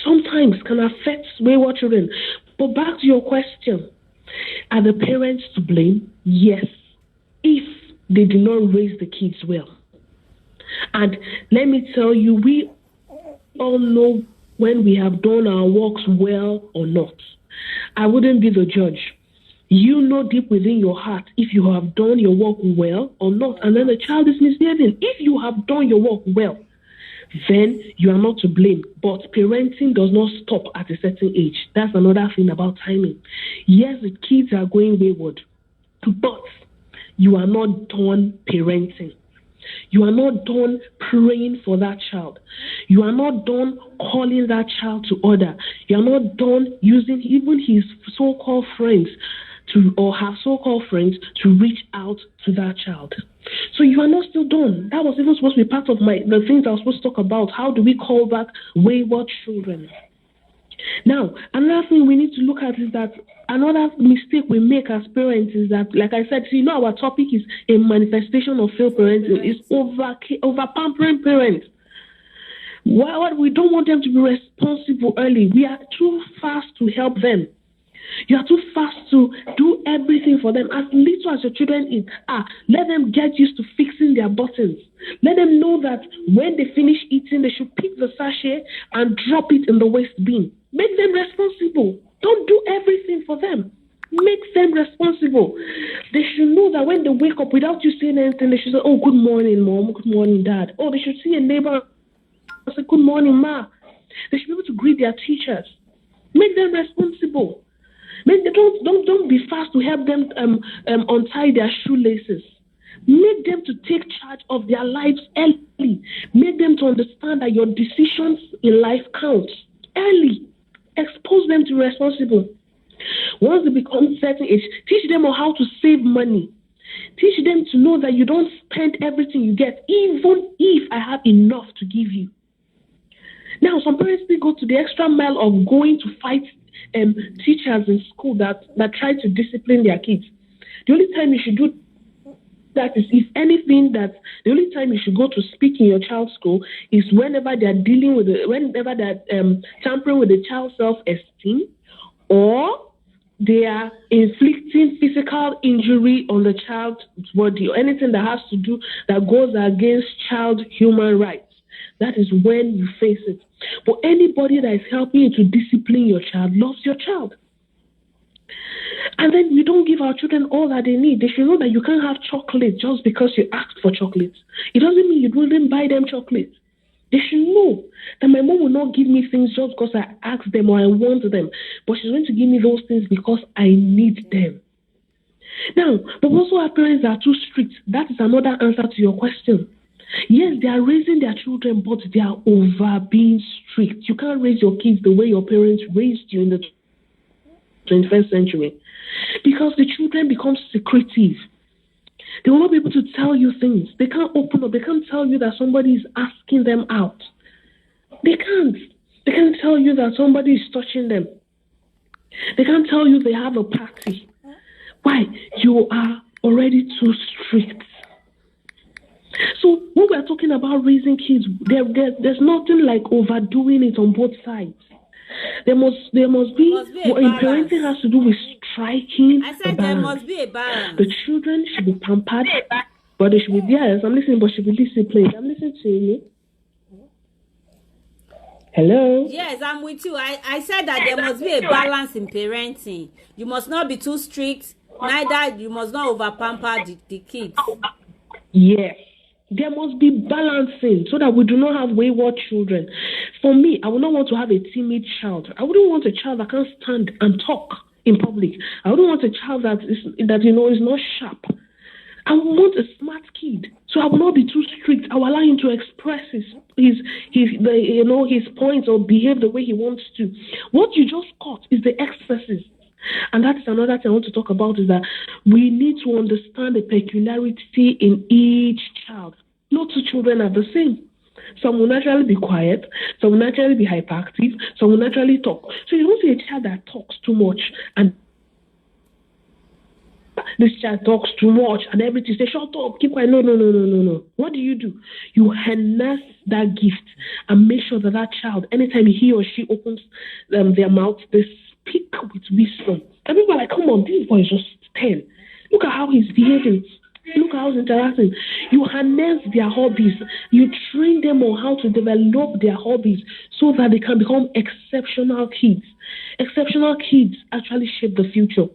sometimes can affect wayward children. But back to your question, are the parents to blame? Yes, if they did not raise the kids well. And let me tell you, we all know when we have done our works well or not. I wouldn't be the judge. You know deep within your heart if you have done your work well or not, and then the child is misbehaving. If you have done your work well, then you are not to blame. But parenting does not stop at a certain age. That's another thing about timing. Yes, the kids are going wayward, but you are not done parenting. You are not done praying for that child. You are not done calling that child to order. You are not done using even his so-called friends or her so-called friends to reach out to that child. So you are not still done. That was even supposed to be part of the things I was supposed to talk about. How do we call back wayward children? Now, another thing we need to look at is that another mistake we make as parents is that, like I said, our topic is a manifestation of failed parenting. It's over pampering parents. What we don't want them to be responsible early. We are too fast to help them. You are too fast to do everything for them. As little as your children eat, let them get used to fixing their buttons. Let them know that when they finish eating, they should pick the sachet and drop it in the waste bin. Make them responsible. Don't do everything for them. Make them responsible. They should know that when they wake up, without you saying anything, they should say, "Oh, good morning, Mom. Good morning, Dad." Oh, they should see a neighbor and say, "Good morning, Ma." They should be able to greet their teachers. Make them responsible. Don't be fast to help them untie their shoelaces. Make them to take charge of their lives early. Make them to understand that your decisions in life count early. Expose them to responsible. Once they become certain age, teach them on how to save money. Teach them to know that you don't spend everything you get, even if I have enough to give you. Now, some parents still go to the extra mile of going to fight teachers in school that try to discipline their kids. The only time you should do that is, if anything, that the only time you should go to speak in your child's school is whenever they are whenever they are tampering with the child's self-esteem, or they are inflicting physical injury on the child's body, or anything that has to do that goes against child human rights. That is when you face it. But anybody that is helping you to discipline your child loves your child. And then we don't give our children all that they need. They should know that you can't have chocolate just because you asked for chocolate. It doesn't mean you wouldn't buy them chocolate. They should know that my mom will not give me things just because I asked them or I want them, but she's going to give me those things because I need them. Now, but also our parents are too strict. That is another answer to your question. Yes, they are raising their children, but they are over being strict. You can't raise your kids the way your parents raised you in the 21st century, because the children become secretive. They will not be able to tell you things. They can't open up. They can't tell you that somebody is asking them out. They can't. They can't tell you that somebody is touching them. They can't tell you they have a party. Why? You are already too strict. So when we're talking about raising kids, there's nothing like overdoing it on both sides. There must be what in parenting has to do with striking. I said there must be a balance. The children should be pampered, but they should be, yes, I'm listening, but should be disciplined. I'm listening to you. Hello? Yes, I'm with you. I said that there must be a balance in parenting. You must not be too strict, neither you must not over pamper the kids. Yes. There must be balancing so that we do not have wayward children. For me, I would not want to have a timid child. I wouldn't want a child that can't stand and talk in public. I wouldn't want a child that is not sharp. I would want a smart kid. So I will not be too strict. I will allow him to express his points or behave the way he wants to. What you just caught is the excesses. And that is another thing I want to talk about, is that we need to understand the peculiarity in each child. No two children are the same. Some will naturally be quiet, some will naturally be hyperactive, some will naturally talk. So you don't see a child that talks too much and this child talks too much and everything. Say, shut up, keep quiet. No. What do? You harness that gift and make sure that that child, anytime he or she opens their mouth, they speak with wisdom. And people are like, come on, this boy is just 10. Look at how he's behaving. Look at how he's interacting. You harness their hobbies. You train them on how to develop their hobbies so that they can become exceptional kids. Exceptional kids actually shape the future.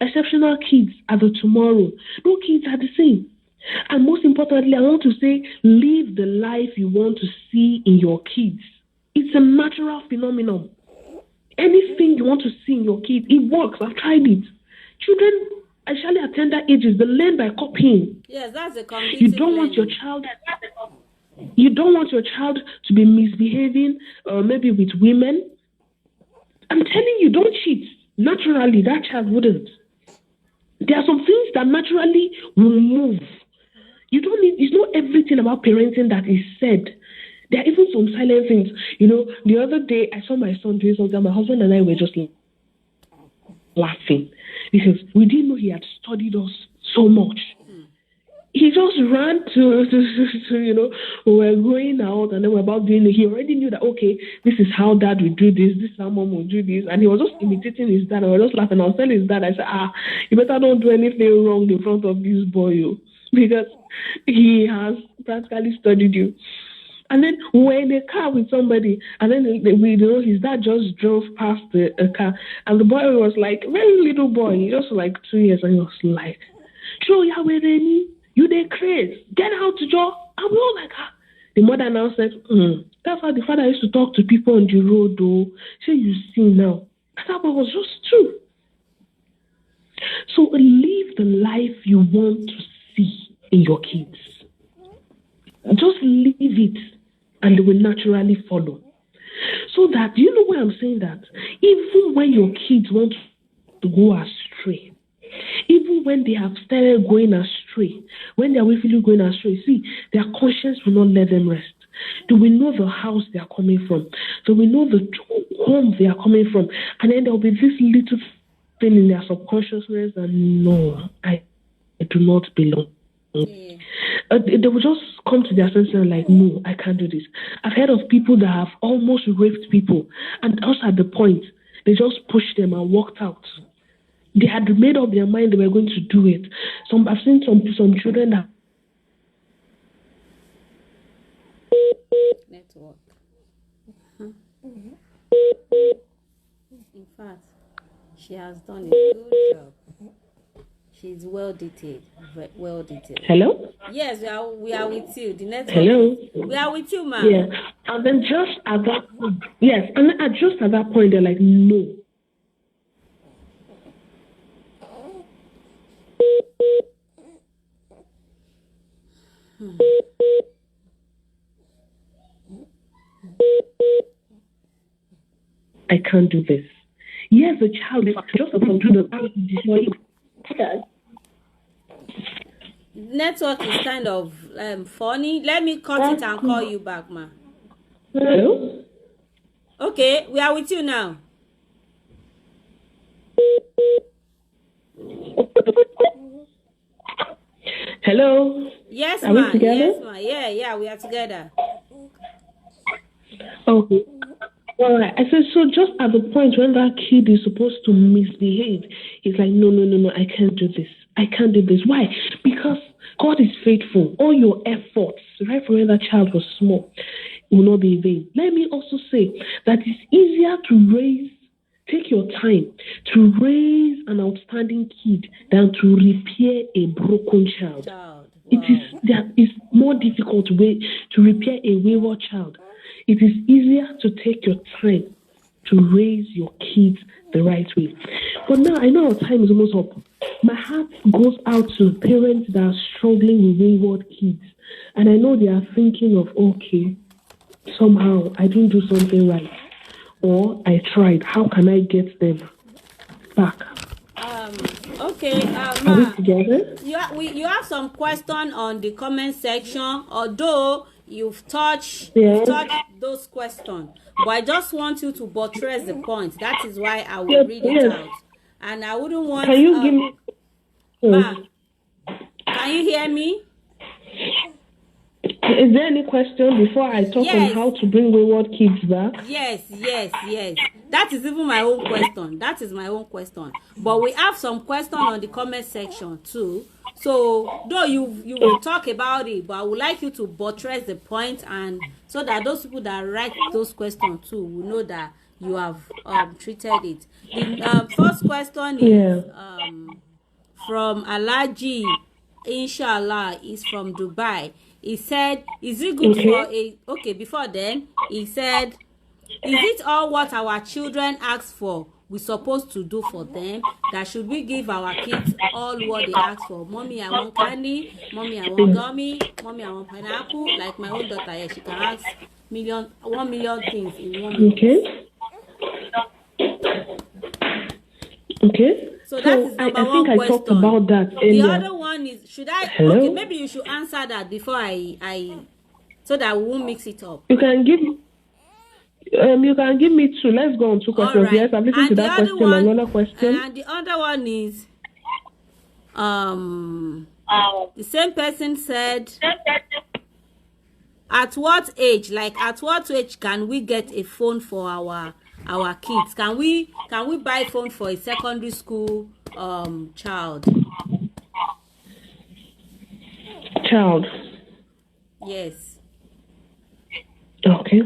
Exceptional kids are the tomorrow. No kids are the same. And most importantly, I want to say, live the life you want to see in your kids. It's a natural phenomenon. Anything you want to see in your kids, it works. I've tried it. Children, actually at tender ages, they learn by copying. Yes, that's a competitive You don't want your child to be misbehaving, maybe with women. I'm telling you, don't cheat. Naturally, that child wouldn't. There are some things that naturally will move. You don't need. It's not everything about parenting that is said. There are even some silent things. You know, the other day I saw my son doing something. My husband and I were just laughing because we didn't know he had studied us so much. He just ran to we were going out and then we're about doing it. He already knew that, okay, this is how dad will do this is how mom will do this. And he was just imitating his dad. I was just laughing. I was telling his dad, I said, you better don't do anything wrong in front of this boy, because he has practically studied you. And then we're in a car with somebody, and then his dad just drove past the car, and the boy was like, very little boy, just like 2 years, and he was like, "Show ya where any, you they crazy, get out to Joe." And we all like, The mother now said, that's how the father used to talk to people on the road, though. So you see now, that was just true. So live the life you want to see in your kids. Just live it, and they will naturally follow. So that, you know why I'm saying that? Even when your kids want to go astray, even when they have started going astray, when they are willfully going astray, see, their conscience will not let them rest. They will know the house they are coming from. They will know the home they are coming from. And then there will be this little thing in their subconsciousness that, no, I do not belong. Yeah. They will just come to their senses and like, no, I can't do this. I've heard of people that have almost raped people, and also at the point, they just pushed them and walked out. They had made up their mind they were going to do it. I've seen some children that network. In fact, she has done a good job. She's well detailed. Well detailed. Hello? Yes, we are with you. The network. Hello? We are with you, ma'am. Yeah. And then just at that point, yes, and just at that point, they're like, no. I can't do this. Yes, the child is just about to do the network is kind of funny. Let me cut it and call you back, ma. Hello? Okay, we are with you now. Hello? Yes, are ma. We together? Yes, ma. Yeah, we are together. Okay. All right. I said, so just at the point when that kid is supposed to misbehave, he's like, no, I can't do this. I can't do this. Why? Because God is faithful. All your efforts, right from when that child was small, will not be in vain. Let me also say that it's easier to take your time to raise an outstanding kid than to repair a broken child. Wow. That is more difficult way to repair a wayward child. It is easier to take your time to raise your kids the right way. But now, I know our time is almost up. My heart goes out to parents that are struggling with wayward kids. And I know they are thinking of, okay, somehow I didn't do something right. Or I tried. How can I get them back? Okay, Are we Ma, together? you have some question on the comment section, although you've touched those questions, but I just want you to buttress the point. That is why I will read it out, and I wouldn't want. Can you give me? Ma, can you hear me? Is there any question before I talk on how to bring wayward kids back? Yes. That is even my own question. That is my own question. But we have some question on the comment section too. So though you will talk about it, but I would like you to buttress the point, and so that those people that write those questions too will know that you have treated it. The first question is from Alaji, inshallah, is from Dubai. He said, is it good for a... Okay, before then, he said, is it all what our children ask for we're supposed to do for them? That should we give our kids all what they ask for? Mommy, I want candy. Mommy, I want gummy. Mommy, I want pineapple. Like my own daughter here, she can ask 1 million things in 1 minute. Okay. So that is number one question. I talked about that earlier. The other one is, should I... Hello? Okay, maybe you should answer that before I so that we won't mix it up. You can give me two. Let's go on 2 questions. Right. Yes, I've listened to that question. Another question. And the other one is, the same person said, at what age can we get a phone for our kids? Can we buy phone for a secondary school child? Yes. Okay.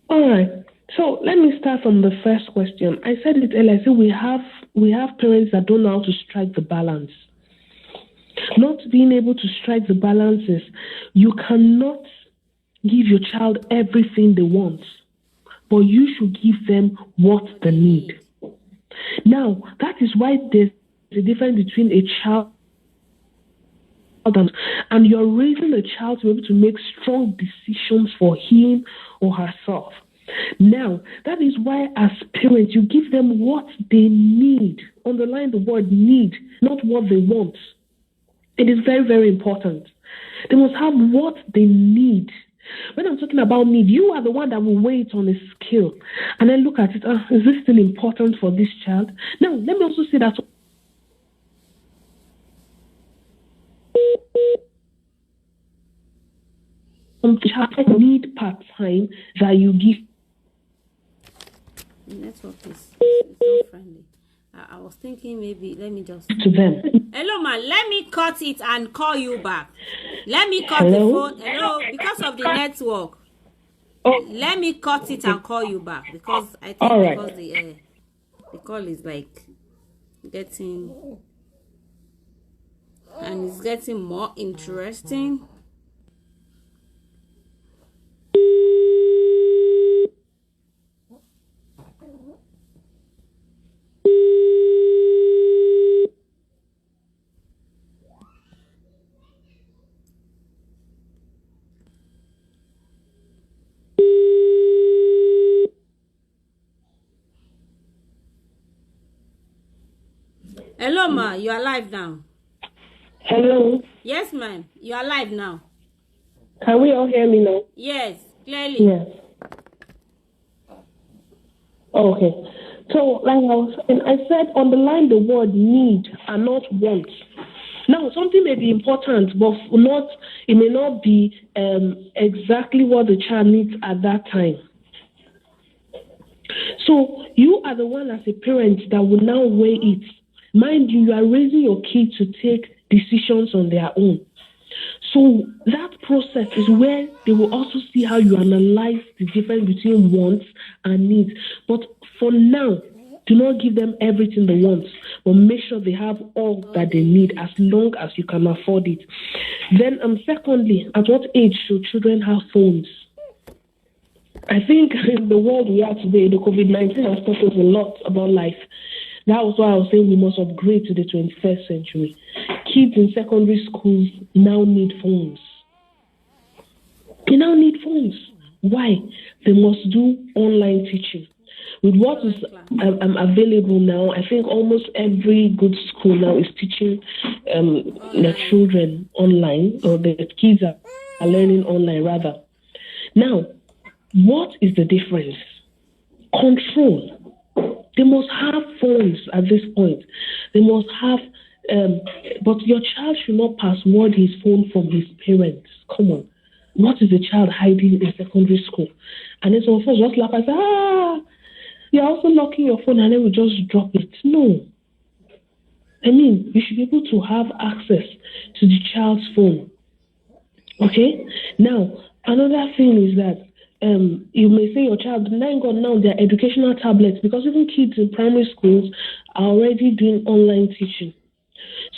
All right. So let me start from the first question. I said it earlier. I said we have parents that don't know how to strike the balance. Not being able to strike the balance is you cannot give your child everything they want, but you should give them what they need. Now, that is why there's a difference between a child and you're raising a child to be able to make strong decisions for him or herself. Now, that is why as parents, you give them what they need. Underline the word need, not what they want. It is very, very important. They must have what they need. When I'm talking about need, you are the one that will weigh it on a scale and then look at it. Is this still important for this child? Now, let me also say that child need part-time that you give. The network is not friendly. I was thinking maybe let me just to them. Hello, ma. Let me cut it and call you back. Let me cut the phone. Hello, because of the network. Let me cut it and call you back because I think because the call is like getting and it's getting more interesting. Hello, ma. You are live now. Hello. Yes, ma'am. You are live now. Can we all hear me now? Yes, clearly. Yes. Okay. So, like I was saying, I said underline the word need and not want. Now, something may be important, but it may not be exactly what the child needs at that time. So, you are the one as a parent that will now weigh it. Mind you, you are raising your kids to take decisions on their own. So that process is where they will also see how you analyze the difference between wants and needs. But for now, do not give them everything they want, but make sure they have all that they need as long as you can afford it. Then, secondly, at what age should children have phones? I think in the world we are today, the COVID-19 has taught us a lot about life. That was why I was saying we must upgrade to the 21st century. Kids in secondary schools now need phones. They now need phones. Why? They must do online teaching. With what is available now, I think almost every good school now is teaching the children online, or the kids are learning online rather. Now, what is the difference? Control. They must have phones at this point. They must have, but your child should not password his phone from his parents. Come on. What is a child hiding in secondary school? And then some of us just laugh and say, you're also locking your phone, and then we just drop it. No. I mean, you should be able to have access to the child's phone. Okay? Now, another thing is that you may say your child, thank God now they're educational tablets, because even kids in primary schools are already doing online teaching.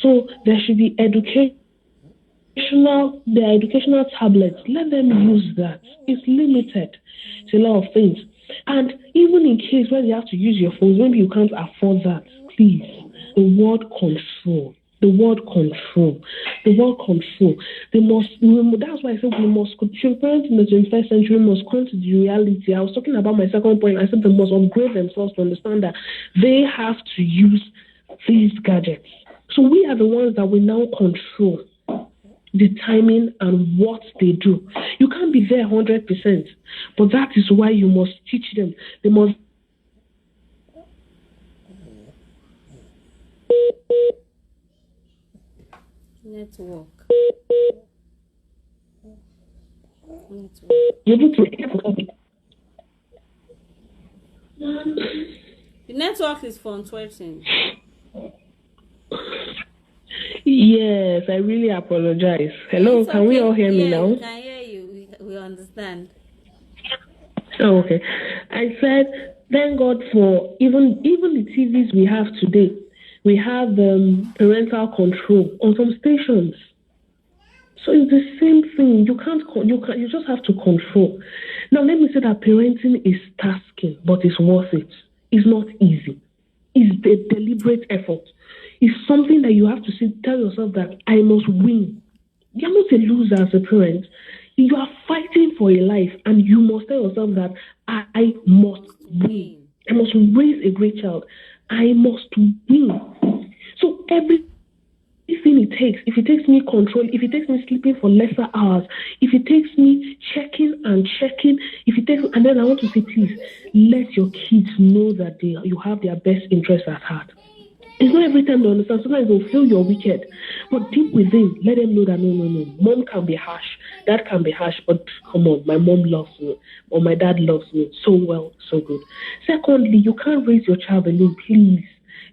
So there should be educational tablets. Let them use that. It's limited to a lot of things. And even in case where they have to use your phones, maybe you can't afford that, please, the word control. The word control. They must, that's why I said we must, parents in the 21st century must come to the reality. I was talking about my second point. I said they must upgrade themselves to understand that they have to use these gadgets. So we are the ones that will now control the timing and what they do. You can't be there 100%, but that is why you must teach them. They must. Network. The network is fluctuating. Yes, I really apologize. Hello, It's can okay. we all hear me now? We can hear you. We understand. Oh, okay. I said, thank God for even the TVs we have today. We have parental control on some stations. So it's the same thing. You just have to control. Now, let me say that parenting is tasking, but it's worth it. It's not easy. It's a deliberate effort. It's something that you have to tell yourself that I must win. You're not a loser as a parent. You are fighting for a life, and you must tell yourself that I must win. I must raise a great child. I must win. So everything it takes, if it takes me control, if it takes me sleeping for lesser hours, if it takes me checking, and then I want to say, please, let your kids know that you have their best interests at heart. It's not every time they understand. Sometimes they'll feel you're wicked. But deep within, let them know that no. Mom can be harsh. Dad can be harsh. But come on, my mom loves me. Or my dad loves me. So well, so good. Secondly, you can't raise your child alone, please.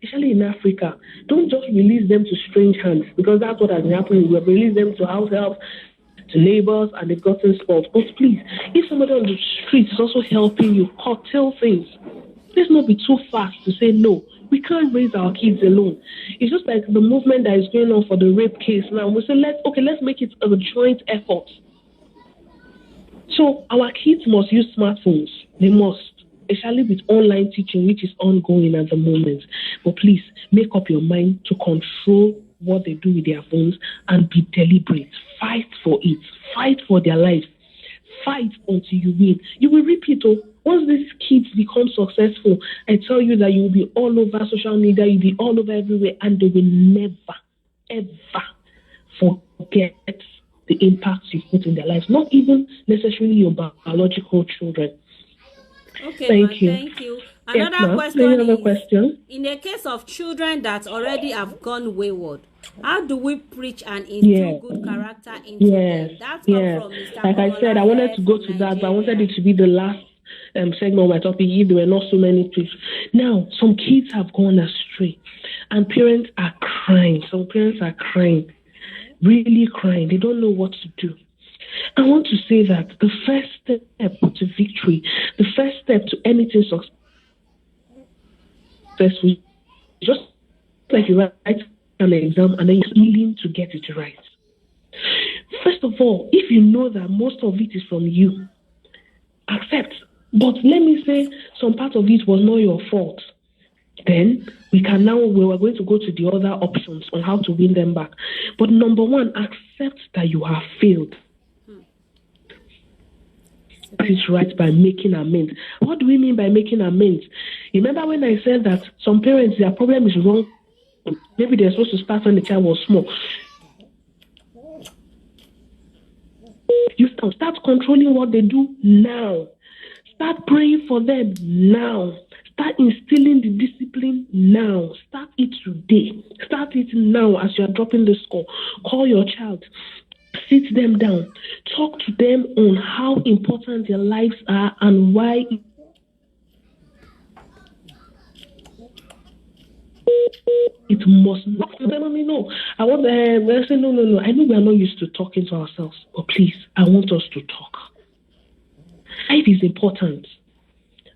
Especially in Africa. Don't just release them to strange hands. Because that's what has been happening. We have released them to house helps, to neighbors, and they've gotten spoiled. But please, if somebody on the street is also helping you, curtail things. Let's not be too fast to say no. We can't raise our kids alone. It's just like the movement that is going on for the rape case now. We say, let's make it a joint effort. So our kids must use smartphones. They must, especially with online teaching, which is ongoing at the moment. But please, make up your mind to control what they do with their phones and be deliberate. Fight for it. Fight for their lives. Fight until you win. You will reap it. Once these kids become successful, I tell you that you will be all over social media, you'll be all over everywhere, and they will never, ever forget the impact you've put in their lives. Not even necessarily your biological children. Okay, Thank you. Thank you. Another question. In the case of children that already have gone wayward, how do we preach and instill good character into them? That's from Mr. Like I said, I wanted to go to that, but I wanted it to be the last segment of my topic if there were not so many things. Now, some kids have gone astray, and parents are crying. Some parents are crying, really crying. They don't know what to do. I want to say that the first step to victory, the first step to anything successful, just like you write an exam and then you're willing to get it right. First of all, if you know that most of it is from you, accept. But let me say some part of it was not your fault. Then we are going to go to the other options on how to win them back. But number one, accept that you have failed. It's right by making amends. What do we mean by making amends? Remember when I said that some parents, their problem is wrong? Maybe they're supposed to start when the child was small. You start controlling what they do now. Start praying for them now. Start instilling the discipline now. Start it today. Start it now as you are dropping the score. Call your child. Sit them down. Talk to them on how important their lives are and why it must not. No. I want to say no. I know we are not used to talking to ourselves, but please, I want us to talk. Life is important.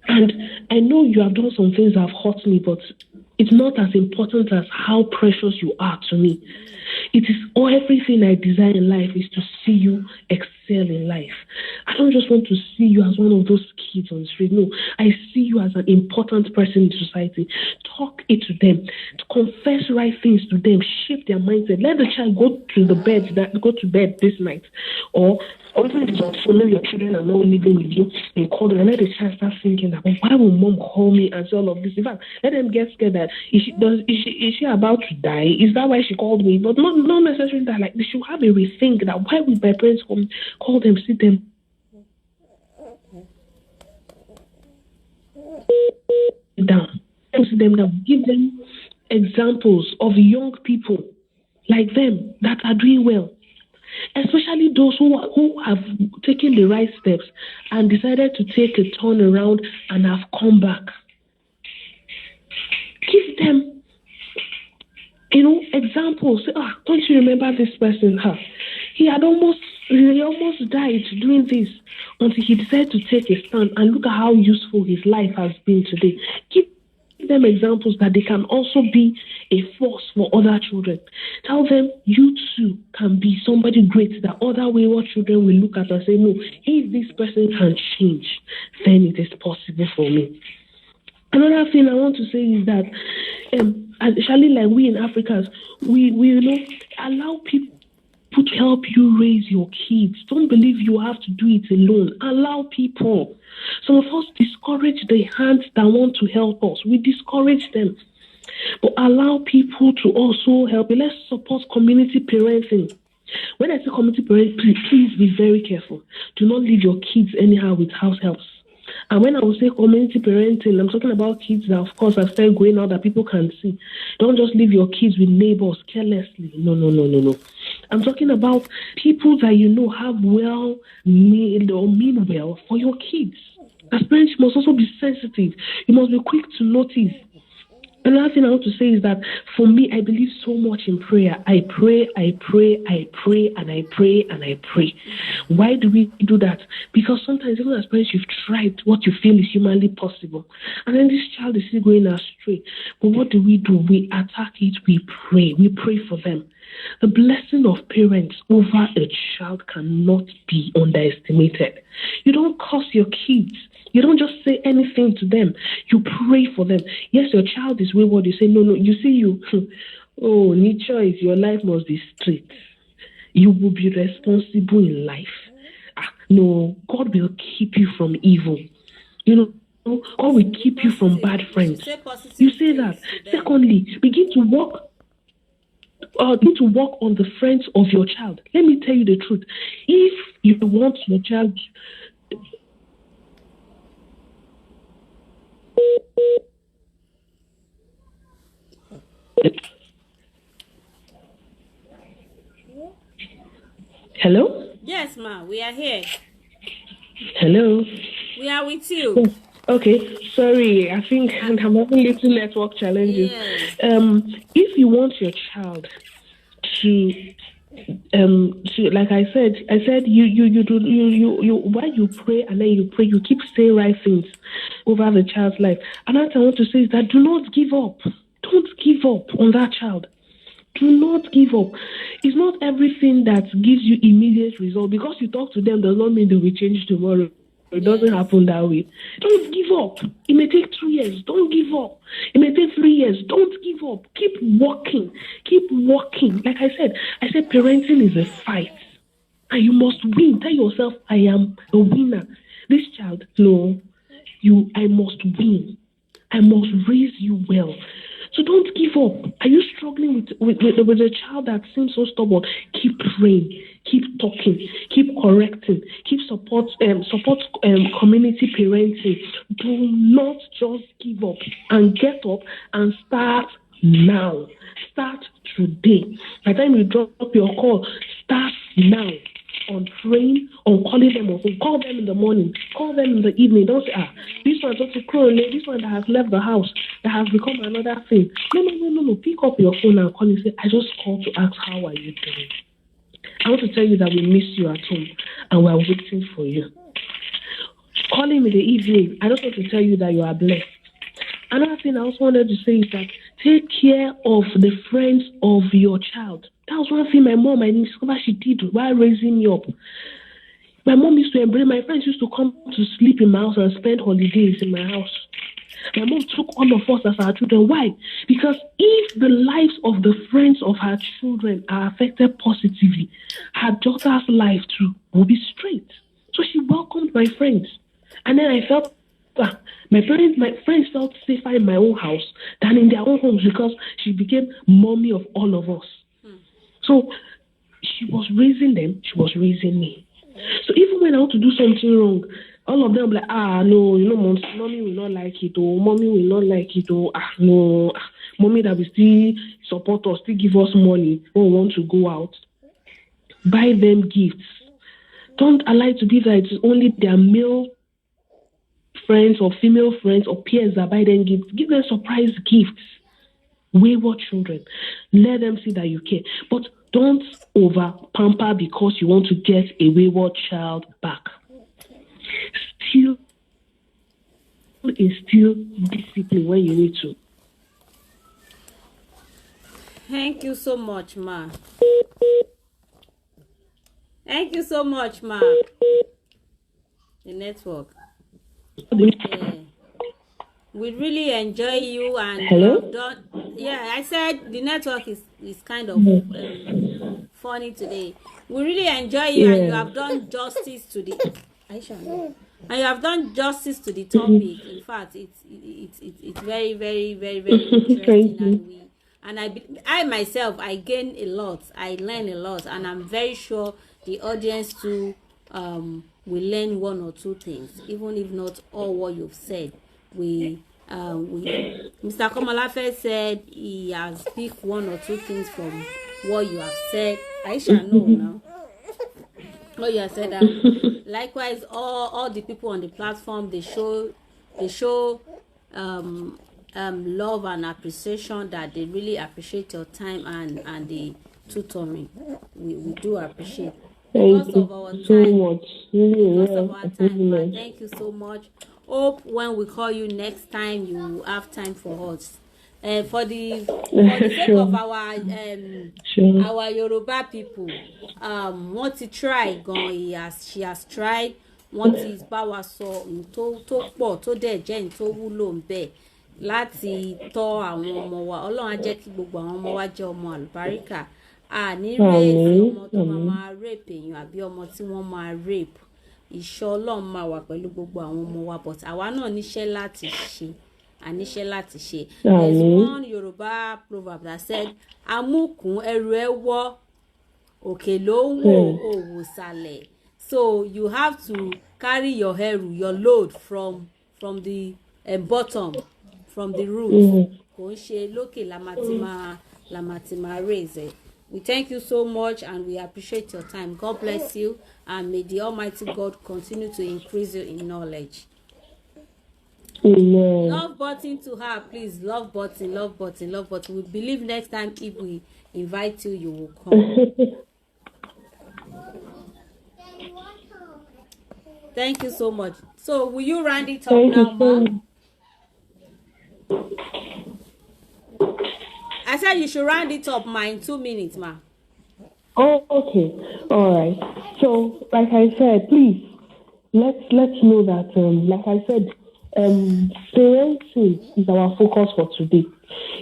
And I know you have done some things that have hurt me, but it's not as important as how precious you are to me. It is everything I desire in life is to see you excel in life. I don't just want to see you as one of those kids on the street. No, I see you as an important person in society. Talk it to them. Confess right things to them. Shape their mindset. Let the child go to bed this night. Or even if it's on phone, your children are not living with you, and call them and let the child start thinking that, why will mom call me and say all of this? In fact, let them get scared that is she about to die? Is that why she called me? But not necessarily that. Like, they should have a rethink that why would my parents call them, sit them down, sit them down, give them examples of young people like them that are doing well. Especially those who have taken the right steps and decided to take a turn around and have come back. Give them, examples. Don't you remember this person? He almost died doing this until he decided to take a stand, and look at how useful his life has been today. Give them examples that they can also be a force for other children. Tell them you too can be somebody great that other wayward children will look at and say, no, if this person can change, then it is possible for me. Another thing I want to say is that, especially like we in Africa, we allow people to help you raise your kids. Don't believe you have to do it alone. Allow people. Some of us discourage the hands that want to help us. We discourage them. But allow people to also help. Let's support community parenting. When I say community parenting, please be very careful. Do not leave your kids anyhow with house helps. And when I will say community parenting, I'm talking about kids that, of course, have started going out that people can see. Don't just leave your kids with neighbors carelessly. No. I'm talking about people that have well made or mean well for your kids. As parents, you must also be sensitive. You must be quick to notice. Another thing I want to say is that for me, I believe so much in prayer. I pray, and I pray. Why do we do that? Because sometimes, even as parents, you've tried what you feel is humanly possible. And then this child is still going astray. But what do? We attack it, we pray. We pray for them. The blessing of parents over a child cannot be underestimated. You don't curse your kids. You don't just say anything to them. You pray for them. Yes, your child is wayward. You say, no. You see, oh, need choice. Your life must be straight. You will be responsible in life. No, God will keep you from evil. God will keep you from bad friends. You say that. Secondly, begin to work on the friends of your child. Let me tell you the truth. If you want your child... Hello? Yes, ma, we are here. Hello? We are with you. Okay, sorry. I think I'm having little network challenges. Yes. If you want your child to like I said you do while you pray and then you pray, you keep saying right things over the child's life. Another thing I want to say is that do not give up. Don't give up on that child. Do not give up. It's not everything that gives you immediate result. Because you talk to them does not mean they will change tomorrow. It doesn't happen that way. Don't give up. It may take 2 years. Don't give up. It may take 3 years. Don't give up. Keep working. Keep working. Like I said parenting is a fight. And you must win. Tell yourself, I am a winner. This child, no, I must win. I must raise you well. So don't give up. Are you struggling with a child that seems so stubborn? Keep praying, keep talking, keep correcting, keep support community parenting. Do not just give up, and get up and start now. Start today. By the time you drop your call, start now. On praying, on calling them off. Call them in the morning, call them in the evening. Don't say, this one's also crawling, this one that has left the house, that has become another thing. No. Pick up your phone and call and say, I just called to ask, how are you doing? I want to tell you that we miss you at home and we're waiting for you. Call him in the evening. I just want to tell you that you are blessed. Another thing I also wanted to say is that take care of the friends of your child. That was one thing my mom, I discovered she did while raising me up. My mom used to embrace, my friends used to come to sleep in my house and spend holidays in my house. My mom took all of us as our children. Why? Because if the lives of the friends of her children are affected positively, her daughter's life too will be straight. So she welcomed my friends. And then I felt my friends felt safer in my own house than in their own homes because she became mommy of all of us. So she was raising them, she was raising me. So even when I want to do something wrong, all of them will be like, no, mommy will not like it, or mommy will not like it, or no, mommy that will still support us, still give us money when we want to go out. Buy them gifts. Don't allow it to be that it's only their male friends or female friends or peers that buy them gifts. Give them surprise gifts. Wayward children, let them see that you care. But don't over pamper because you want to get a wayward child back. Still instill discipline when you need to. Thank you so much, Ma. Thank you so much, Ma. The network. Yeah. We really enjoy you, and Hello? you have done. Yeah, I said the network is kind of funny today. We really enjoy you, and you have done justice to the. And you have done justice to the topic. In fact, it's very, very, very, very interesting, and I myself, I gain a lot. I learn a lot, and I'm very sure the audience too will learn one or two things, even if not all what you've said. Mr. Komalafe said he has picked one or two things from what you have said. I shall know now. What you have said. Likewise, all the people on the platform, they show love and appreciation, that they really appreciate your time and the tutoring. We do appreciate. Because of our time. Thank you so much. Hope when we call you next time, you have time for us. For the sake of our Yoruba people, wọ́n ti try gan, she has tried. Wọ́n ti bá wa sọ tó pọ̀ tó dẹ̀ jẹ́ tó wúlò ń bẹ láti tọ́ àwọn ọmọ wa. Ọlọ́run á jẹ́ kí gbogbo àwọn ọmọ wa jẹ́ ọmọ àlùbáríkà. Ní rape ọmọ tó máa rape èèyàn àbí ọmọ tí wọ́n máa rape. Ìṣọ́ Ọlọ́run máa wà pẹ̀lú gbogbo àwọn ọmọ wa, but àwa náà níṣẹ́ láti ṣe. There's one Yoruba proverb that said, amúkùn ẹrù ẹ wọ́, òkè ló ń wò òwò sàlẹ̀. So you have to carry your ẹrù, your load from the bottom, from the root. Kò ń ṣe lókè la máa ti máa raise it. We thank you so much and we appreciate your time. God bless you, and may the Almighty God continue to increase you in knowledge. Amen. Love button to her, please. Love button. We believe next time if we invite you, you will come. Thank you so much. So will you round it up now, Ma? I said you should round it up, Ma, in 2 minutes, Ma. Oh, okay. All right. So, like I said, please, let's know that, like I said, parenting is our focus for today.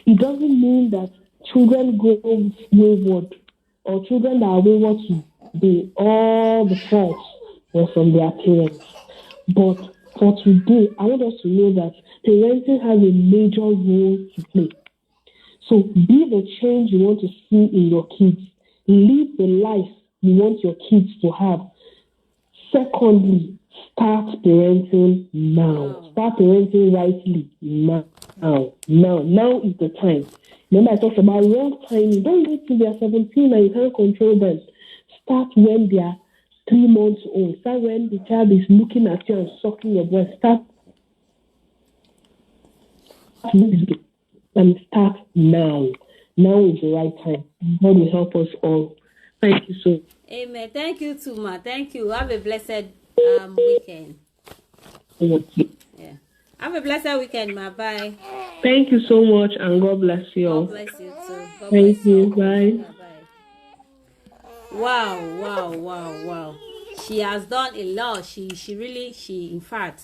It doesn't mean that children go wayward or children that are wayward today, all the faults were from their parents. But for today, I want us to know that parenting has a major role to play. So be the change you want to see in your kids. Live the life you want your kids to have. Secondly, start parenting now. Start parenting rightly now. Now is the time. Remember, I talked about wrong timing. Don't wait till they are 17 and you can't control them. Start when they are 3 months old. Start when the child is looking at you and sucking your breast. Start and start now. Now is the right time. God will help us all. Thank you so much. Amen. Thank you too, ma. Thank you. Have a blessed weekend. Yeah. Have a blessed weekend, ma. Bye. Thank you so much, and God bless you all. God bless you too. God Thank bless you. Bye. Bye. Wow. She has done a lot. She in fact,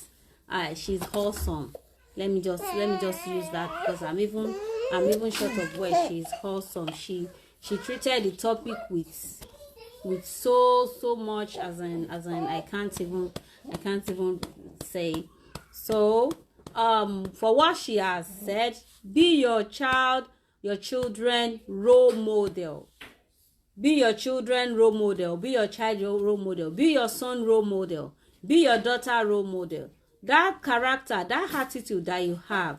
she's wholesome. Let me just use that because I'm even short of words. She's wholesome. She treated the topic with so much as in I can't even say. So for what she has said, be your children role model. Be your children role model. Be your child role model. Be your son role model. Be your daughter role model. That character, that attitude that you have,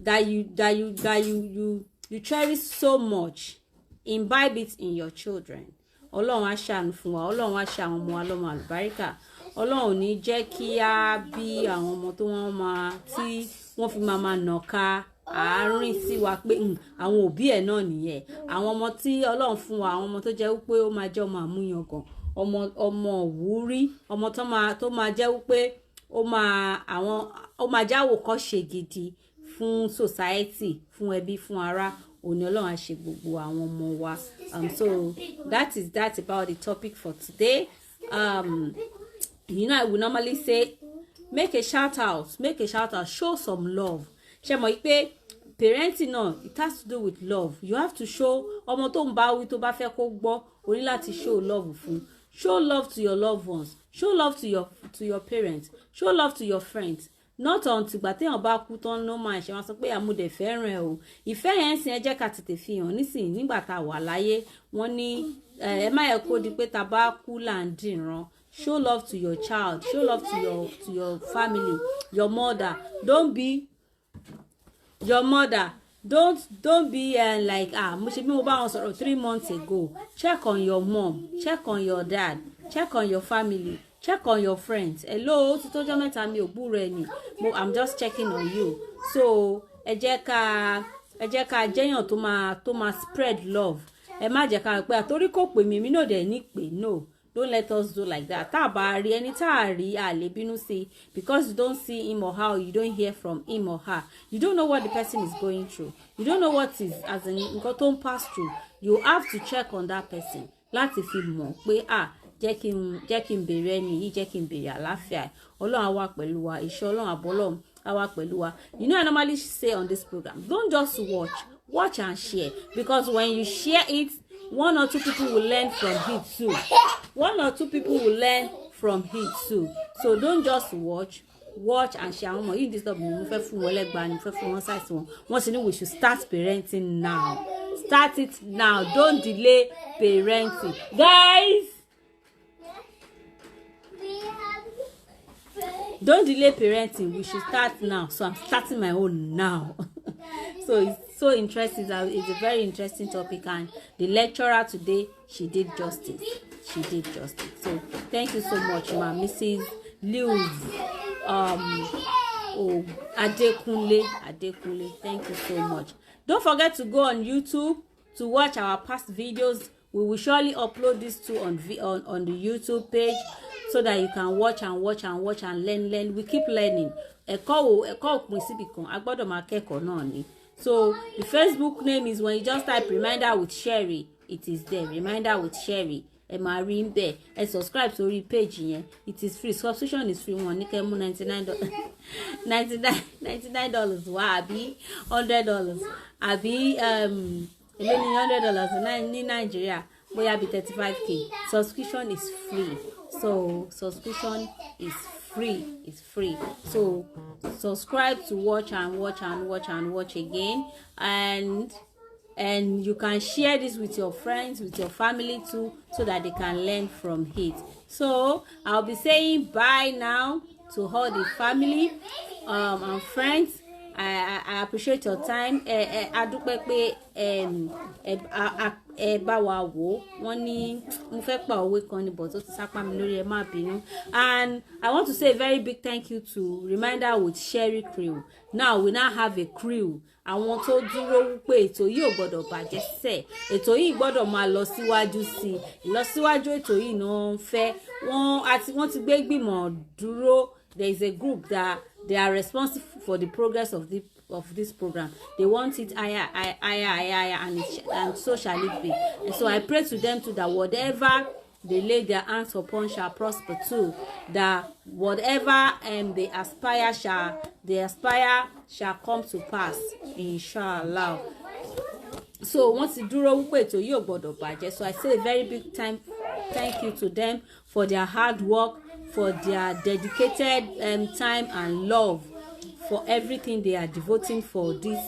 that you cherish so much, imbibe it in your children. Ọlọ́run á ṣàánú fún wa, Ọlọ́run á ṣe àwọn ọmọ wa lọ́mọ àlùbáríkà. Ọlọ́run ní jẹ́ kí á bí àwọn ọmọ tó tí wọ́n fi máa nàka àárín sí wa pé àwọn òbí ẹ̀ náà nìyẹn. Àwọn ọmọ tí Ọlọ́run fún wa, àwọn ọmọ tó jẹ́ wípé ó máa jẹ́ ọmọ àmúyangàn, ọmọ òwúrí, ọmọ tó máa jẹ́ wípé ó máa jáwò kọ́ ṣe gidi fún society, fún ẹbí, fún ará. Òní Ọlọ́run á ṣe gbogbo àwọn ọmọ wa. So that's about the topic for today. I would normally say make a shout out, show some love. Ṣé mọ̀ pé parenting náà, it has to do with love. You have to show ọmọ tó ń bá wí tó bá fẹ́ kó gbọ́, o ní láti show love fún. Show love to your loved ones. Show love to your parents. Show love to your friends. Not until gbà téèyàn bá kú tán ló máa ṣe wọ́n sọ pé àmúdẹ̀ fẹ́ràn o. Ìfẹ́ yẹn ń sin ẹ jẹ́ ká tètè fi hàn nísìnyí nígbà tá a wà láyé. Wọ́n ní ẹ má yẹ kó di pé tá a bá kú là ń dìran. Show love to your child. Show love to your family, your mother. Don't be your mother. Don't be like mo ṣe bí mo bá wọn sọ̀rọ̀ 3 months ago. Check on your mom. Check on your dad. Check on your family. Check on your friends. Hello, ti tọ́jọ́ mẹ́ta mi ò gbúrò ẹni. I'm just checking on you. So ẹ jẹ́ ká jẹ́yàn tó máa spread love. Ẹ má jẹ́ ká pé àtórí kò pè mí náà dẹ̀ ní pé no. Don't let us do like that. Tá a bá rí ẹni tá a rí a lè bínú sí, because you don't see him or her, you don't hear from him or her. You don't know what the person is going through. You don't know what is as in nǹkan tó ń pass through. You have to check on that person láti fi mọ̀ pé jẹ́ kí n bèrè ẹni yìí, jẹ́ kí n bèrè àlàáfíà. Ọlọ́run á wà pẹ̀lú wa. Ìṣọ́ Ọlọ́run àbọ́lọ́run á wà pẹ̀lú wa. I normally say on this program, don't just watch and share, because when you share it, 1 or 2 people will learn from it too. 1 or 2 people will learn from it too. So don't just watch and share. Àwọn ọmọ yìí disturb me. Mo fẹ́ fún wọn lẹ́gbàá ni, mo fẹ́ fún wọn size wọn. Wọ́n sì ní we should start parenting now. Start it now. Don't delay parenting. Guys, don't delay parenting. We should start now. So I'm starting my own now. So it's so interesting. It's a very interesting topic, and the lecturer today, she did justice. So thank you so much, ma. Mrs. Lewis Adekunle. Thank you so much. Don't forget to go on YouTube to watch our past videos. We will surely upload this too on the YouTube page, so that you can watch and learn. We keep learning. Ẹ̀kọ́ òpin síbi kan, a gbọ́dọ̀ máa kẹ́kọ̀ọ́ náà ni. So the Facebook name is, when you just type Reminder with Cherry, it is there. Reminder with Cherry. Ẹ máa rí ń bẹ̀. Ẹ subscribe sórí page yẹn. It is free. Subscription is free. Wọ́n ní kẹ́ mú $99 wá, àbí $100 àbí èlé ní $100 ní Nàìjíríà bóyá bí 35k. Subscription is free. So subscription is free. It's free. So subscribe to watch and watch and watch and watch again, and you can share this with your friends, with your family too, so that they can learn from it. So I'll be saying bye now to all the family and friends. I appreciate your time. Adúpẹ́ pé ẹ bá wa wò. Wọ́n ní mo fẹ́ pa òwe kan ni, but ó ti sápá mi lórí, ẹ má bínú. And I want to say a very big thank you to ReminderWithCherry crew. Now we now have a crew. Àwọn tó dúró wípé ètò yìí ò gbọ́dọ̀ bàjẹ́ sẹ̀. Ètò yìí gbọ́dọ̀ máa lọ síwájú sí i. Ìlọsíwájú ètò yìí náà ń fẹ́. Wọ́n ti gbé ìgbìmọ̀ dúró. There is a group that they are responsible for the progress of this program. They want it higher, and so shall it be. And so I pray to them too that whatever they lay their hands upon shall prosper too. That whatever they aspire shall come to pass, inshallah. So once you dúró wípé ètò yìí ò gbọ́dọ̀ bàjẹ́. So I say a very big thank you to them for their hard work, for their dedicated time and love, for everything they are devoting for this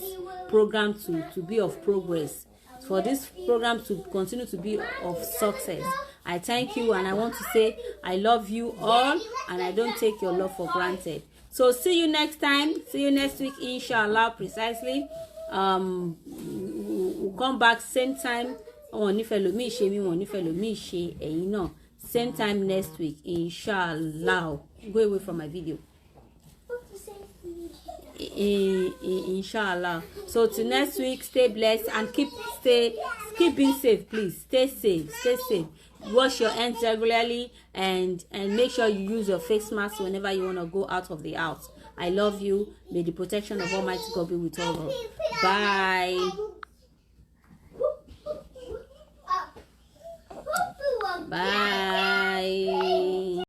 program to be of progress, for this program to continue to be of success. I thank you, and I want to say I love you all, and I don't take your love for granted. So see you next time. See you next week, inshallah, precisely. We'll come back same time. Same time next week, inshallah. Go away from my video. Inshallah. So till next week, stay blessed and keep being safe, please. Stay safe. Wash your hands regularly, and make sure you use your face mask whenever you want to go out of the house. I love you. May the protection of Almighty God be with all of us. Bye. Bye.